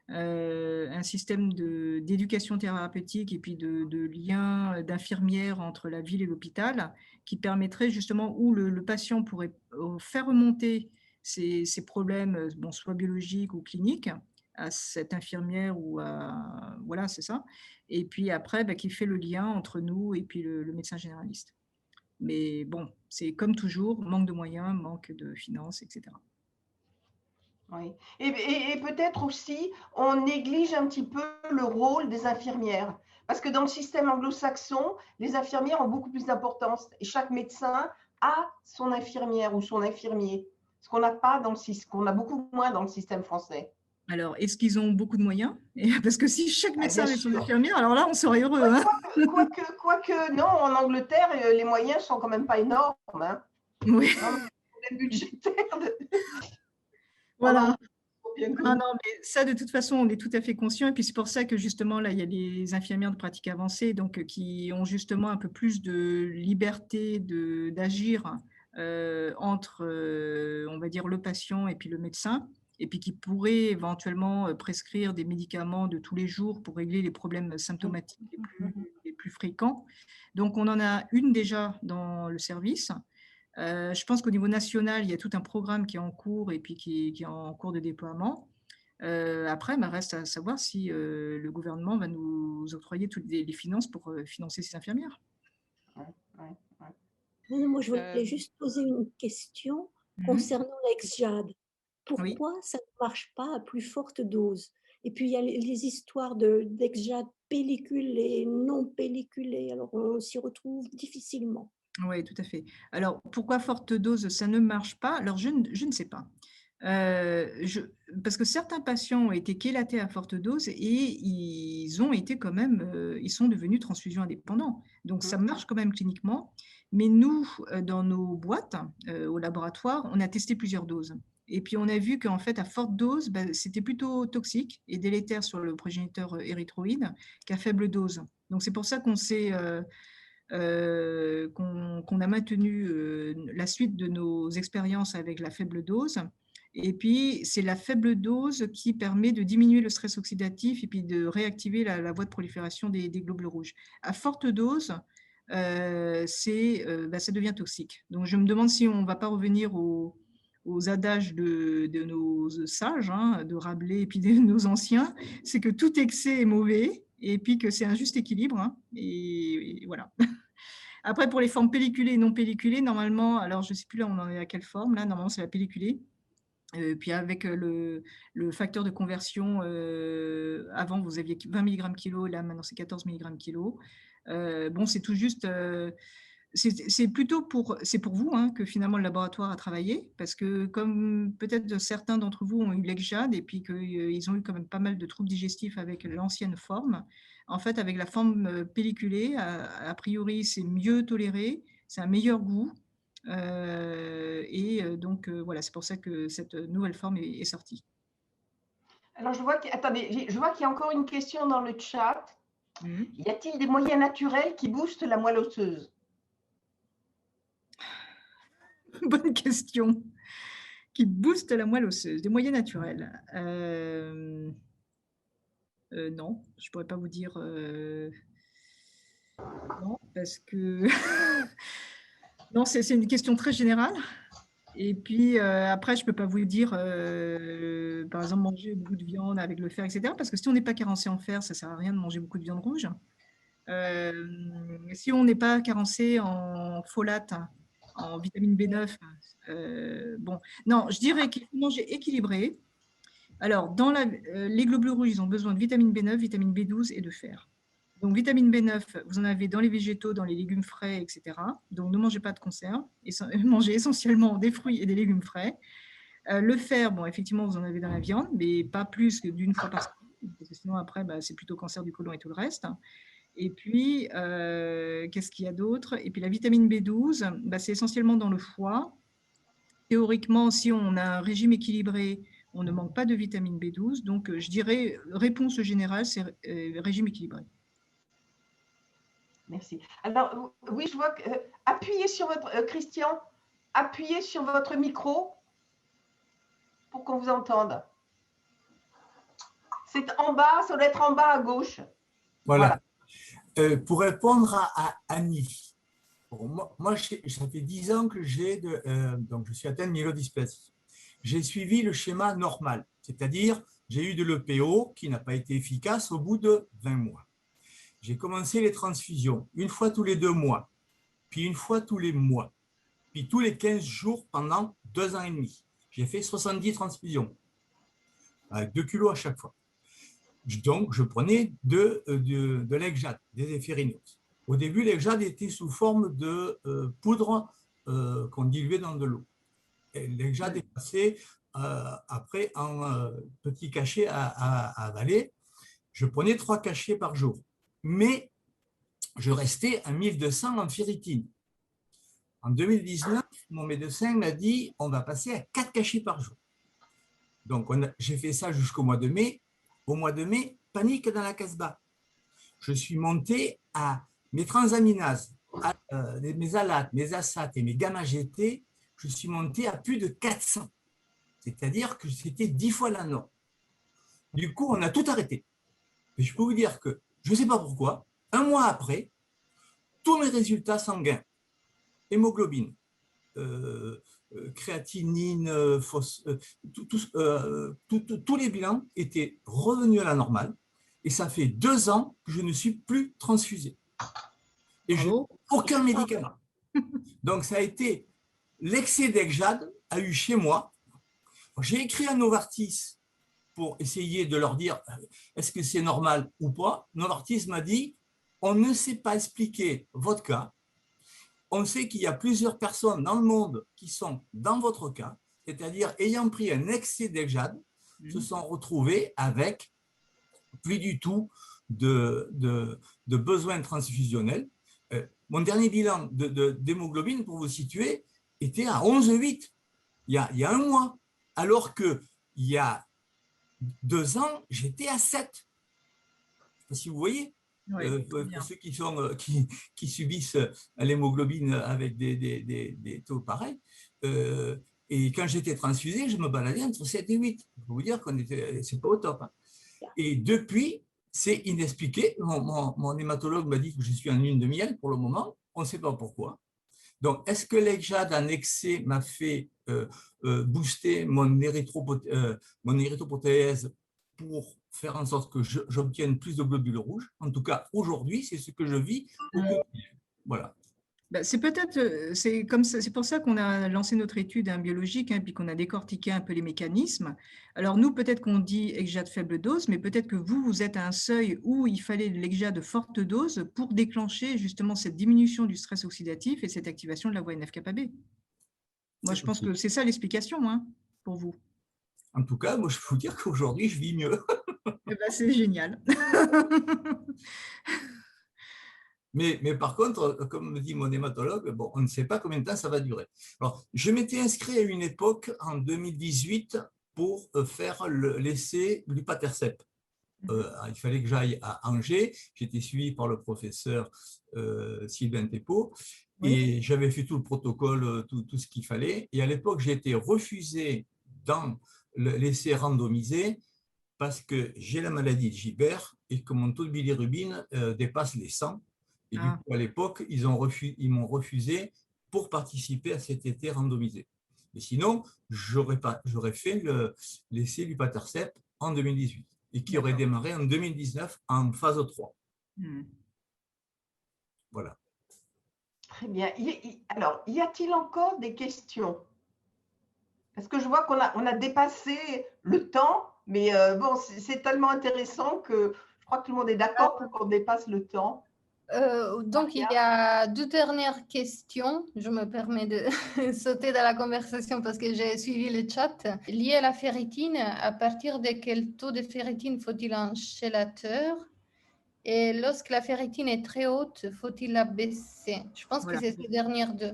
un système d'éducation thérapeutique et puis de lien d'infirmières entre la ville et l'hôpital qui permettrait justement où le patient pourrait faire remonter ses problèmes, bon, soit biologiques ou cliniques, à cette infirmière voilà, c'est ça. Et puis après, qui fait le lien entre nous et puis le médecin généraliste. Mais bon, c'est comme toujours, manque de moyens, manque de finances, etc. Oui. Et peut-être aussi, on néglige un petit peu le rôle des infirmières. Parce que dans le système anglo-saxon, les infirmières ont beaucoup plus d'importance. Et chaque médecin a son infirmière ou son infirmier. Ce qu'on n'a pas dans le système, qu'on a beaucoup moins dans le système français. Alors, est-ce qu'ils ont beaucoup de moyens? Parce que si chaque médecin Bien avait son sûr. infirmière, alors là, on serait heureux. Hein. Quoique, non, en Angleterre, les moyens sont quand même pas énormes. Hein. Oui. Non, le problème budgétaire. Voilà. Bien Ah non, mais ça, de toute façon, on est tout à fait conscient. Et puis, c'est pour ça que justement, là, il y a des infirmières de pratique avancée, donc qui ont justement un peu plus de liberté d'agir entre, on va dire, le patient et puis le médecin, et puis qui pourraient éventuellement prescrire des médicaments de tous les jours pour régler les problèmes symptomatiques les plus fréquents. Donc, on en a une déjà dans le service. Je pense qu'au niveau national, il y a tout un programme qui est en cours et puis qui est en cours de déploiement. Après, reste à savoir si le gouvernement va nous octroyer toutes les finances pour financer ces infirmières. Moi, je voulais juste poser une question concernant l'ex-jade. Pourquoi ça ne marche pas à plus forte dose? Et puis, il y a les histoires d'exjade pelliculé, non pelliculé. Alors, on s'y retrouve difficilement. Oui, tout à fait. Alors, pourquoi forte dose, ça ne marche pas? Alors, je ne sais pas. Parce que certains patients ont été chélatés à forte dose et ils ont été quand même, ils sont devenus transfusion indépendants. Donc, ça marche quand même cliniquement. Mais nous, dans nos boîtes, au laboratoire, on a testé plusieurs doses. Et puis, on a vu qu'en fait, à forte dose, c'était plutôt toxique et délétère sur le progéniteur érythroïde qu'à faible dose. Donc, c'est pour ça qu'on s'est... qu'on a maintenu la suite de nos expériences avec la faible dose. Et puis, c'est la faible dose qui permet de diminuer le stress oxydatif et puis de réactiver la voie de prolifération des globules rouges. À forte dose, ça devient toxique. Donc, je me demande si on ne va pas revenir aux adages de nos sages, hein, de Rabelais et puis de nos anciens, c'est que tout excès est mauvais et puis que c'est un juste équilibre. Hein, et voilà. Après, pour les formes pelliculées et non pelliculées, normalement, alors je ne sais plus là, on en est à quelle forme, là, normalement, c'est la pelliculée. Puis avec le facteur de conversion, avant, vous aviez 20 mg kg, là, maintenant, c'est 14 mg kg. Bon, c'est tout juste... c'est plutôt pour vous hein, que finalement le laboratoire a travaillé, parce que comme peut-être certains d'entre vous ont eu l'exjade et puis qu'ils ont eu quand même pas mal de troubles digestifs avec l'ancienne forme, en fait avec la forme pelliculée, a priori c'est mieux toléré, c'est un meilleur goût, donc voilà, c'est pour ça que cette nouvelle forme est sortie. Alors je vois qu'il y a encore une question dans le chat. Y a-t-il des moyens naturels qui boostent la moelle osseuse? Bonne question. Qui booste la moelle osseuse, des moyens naturels. Non, je ne pourrais pas vous dire non, parce que non, c'est une question très générale. Et puis après, je ne peux pas vous dire, par exemple, manger beaucoup de viande avec le fer, etc. Parce que si on n'est pas carencé en fer, ça ne sert à rien de manger beaucoup de viande rouge. Si on n'est pas carencé en folate, en vitamine B9, bon, non, je dirais qu'il faut manger équilibré. Alors, dans les globules rouges, ils ont besoin de vitamine B9, vitamine B12 et de fer. Donc, vitamine B9, vous en avez dans les végétaux, dans les légumes frais, etc. Donc, ne mangez pas de conserve. Mangez essentiellement des fruits et des légumes frais. Le fer, bon, effectivement, vous en avez dans la viande, mais pas plus que d'une fois par semaine, parce que sinon, après, c'est plutôt cancer du côlon et tout le reste. Et puis, qu'est-ce qu'il y a d'autre? Et puis, la vitamine B12, c'est essentiellement dans le foie. Théoriquement, si on a un régime équilibré, on ne manque pas de vitamine B12. Donc, je dirais, réponse générale, c'est régime équilibré. Merci. Alors, oui, je vois que… appuyez sur votre… Christian, appuyez sur votre micro pour qu'on vous entende. C'est en bas, ça doit être en bas à gauche. Voilà. Pour répondre à Annie, moi ça fait 10 ans que donc je suis atteint de myélodysplasie. J'ai suivi le schéma normal, c'est-à-dire j'ai eu de l'EPO qui n'a pas été efficace au bout de 20 mois. J'ai commencé les transfusions une fois tous les 2 mois, puis une fois tous les mois, puis tous les 15 jours pendant 2 ans et demi. J'ai fait 70 transfusions, avec 2 kilos à chaque fois. Donc, je prenais de l'Exjade, des Éphérinose. Au début, l'Exjade était sous forme de poudre qu'on diluait dans de l'eau. L'Exjade est passé après en petits cachets à avaler. Je prenais 3 cachets par jour. Mais je restais à 1200 en ferritine. En 2019, mon médecin m'a dit on va passer à 4 cachets par jour. Donc, j'ai fait ça jusqu'au mois de mai. Au mois de mai, panique dans la Casbah. Je suis monté à mes transaminases, mes alates, mes asates et mes gamma-GT, je suis monté à plus de 400. C'est-à-dire que c'était 10 fois la norme. Du coup, on a tout arrêté. Et je peux vous dire que, je ne sais pas pourquoi, un mois après, tous mes résultats sanguins, hémoglobine, créatinine, tous les bilans étaient revenus à la normale. Et ça fait 2 ans que je ne suis plus transfusé. Et je n'ai aucun médicament. Donc, ça a été l'excès d'Exjade a eu chez moi. J'ai écrit à Novartis pour essayer de leur dire est-ce que c'est normal ou pas. Novartis m'a dit on ne sait pas expliquer votre cas. On sait qu'il y a plusieurs personnes dans le monde qui sont dans votre cas, c'est-à-dire ayant pris un excès d'Exjade, se sont retrouvés avec plus du tout de besoins transfusionnels. Mon dernier bilan d'hémoglobine, pour vous situer, était à 11,8 il y a un mois, alors qu'il y a 2 ans, j'étais à 7. Je ne sais pas si vous voyez. Oui, pour ceux qui subissent l'hémoglobine avec des taux pareils. Et quand j'étais transfusé, je me baladais entre 7 et 8. Je peux vous dire que ce n'est pas au top. Hein. Et depuis, c'est inexpliqué. Mon hématologue m'a dit que je suis en lune de miel pour le moment. On ne sait pas pourquoi. Donc, est-ce que l'Exjade en excès m'a fait booster mon érythropoïèse pour faire en sorte que j'obtienne plus de globules rouges? En tout cas, aujourd'hui, c'est ce que je vis. Voilà. C'est peut-être, c'est pour ça qu'on a lancé notre étude biologique, puis qu'on a décortiqué un peu les mécanismes. Alors nous, peut-être qu'on dit Exjade faible dose, mais peut-être que vous êtes à un seuil où il fallait de l'Exjade de forte dose pour déclencher justement cette diminution du stress oxydatif et cette activation de la voie NF-κB. Moi, je pense que c'est ça l'explication pour vous. En tout cas, moi, je peux vous dire qu'aujourd'hui, je vis mieux. C'est génial. Mais par contre, comme me dit mon hématologue, on ne sait pas combien de temps ça va durer. Alors, je m'étais inscrit à une époque, en 2018, pour faire l'essai Lupatercept. Il fallait que j'aille à Angers. J'étais suivi par le professeur Sylvain Thépeau. Oui. Et j'avais fait tout le protocole, tout ce qu'il fallait. Et à l'époque, j'ai été refusé dans l'essai randomisé parce que j'ai la maladie de Gilbert et que mon taux de bilirubine dépasse les 100. Et du coup, à l'époque, ils m'ont refusé pour participer à cet été randomisé. Et sinon, j'aurais fait l'essai Lupatercept en 2018 et qui aurait démarré en 2019 en phase 3. Voilà. Très bien. Alors, y a-t-il encore des questions? Parce que je vois qu'on a dépassé le temps, mais bon, c'est tellement intéressant que je crois que tout le monde est d'accord pour qu'on dépasse le temps. Donc, il y a deux dernières questions. Je me permets de sauter dans la conversation parce que j'ai suivi le chat. Lié à la ferritine, à partir de quel taux de ferritine faut-il un chélateur? Et lorsque la ferritine est très haute, faut-il la baisser? Je pense que c'est ces dernières deux.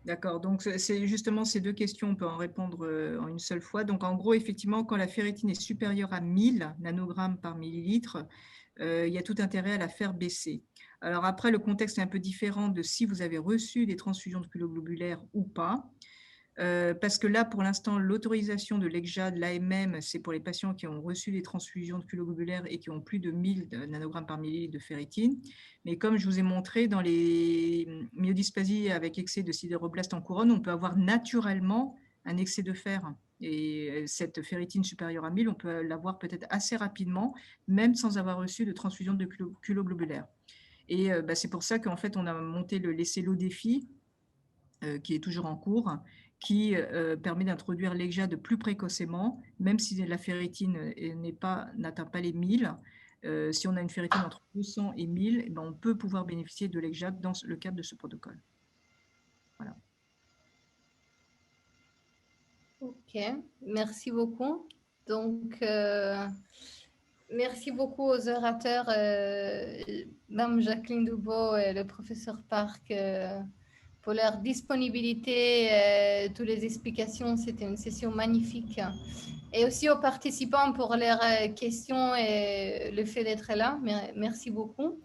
D'accord, donc c'est justement ces deux questions, on peut en répondre en une seule fois. Donc en gros, effectivement, quand la ferritine est supérieure à 1000 nanogrammes par millilitre, il y a tout intérêt à la faire baisser. Alors après, le contexte est un peu différent de si vous avez reçu des transfusions de globulaires ou pas. Parce que là, pour l'instant, l'autorisation de l'ECJA, de l'AMM, c'est pour les patients qui ont reçu des transfusions de globulaires et qui ont plus de 1000 nanogrammes par millilitre de ferritine. Mais comme je vous ai montré, dans les myodysplasies avec excès de sidéroblastes en couronne, on peut avoir naturellement un excès de fer. Et cette ferritine supérieure à 1000, on peut l'avoir peut-être assez rapidement, même sans avoir reçu de transfusion de globulaires. Et c'est pour ça qu'en fait, on a monté le Laissez-l'eau défi, qui est toujours en cours, qui permet d'introduire l'ECJA de plus précocement, même si la ferritine n'atteint pas les 1000. Si on a une ferritine entre 200 et 1000, eh ben, on peut pouvoir bénéficier de l'ECJA dans le cadre de ce protocole. Voilà. Ok, merci beaucoup. Donc, merci beaucoup aux orateurs, Mme Jacqueline Dubo et le professeur Park, pour leur disponibilité, toutes les explications. C'était une session magnifique. Et aussi aux participants pour leurs questions et le fait d'être là. Merci beaucoup.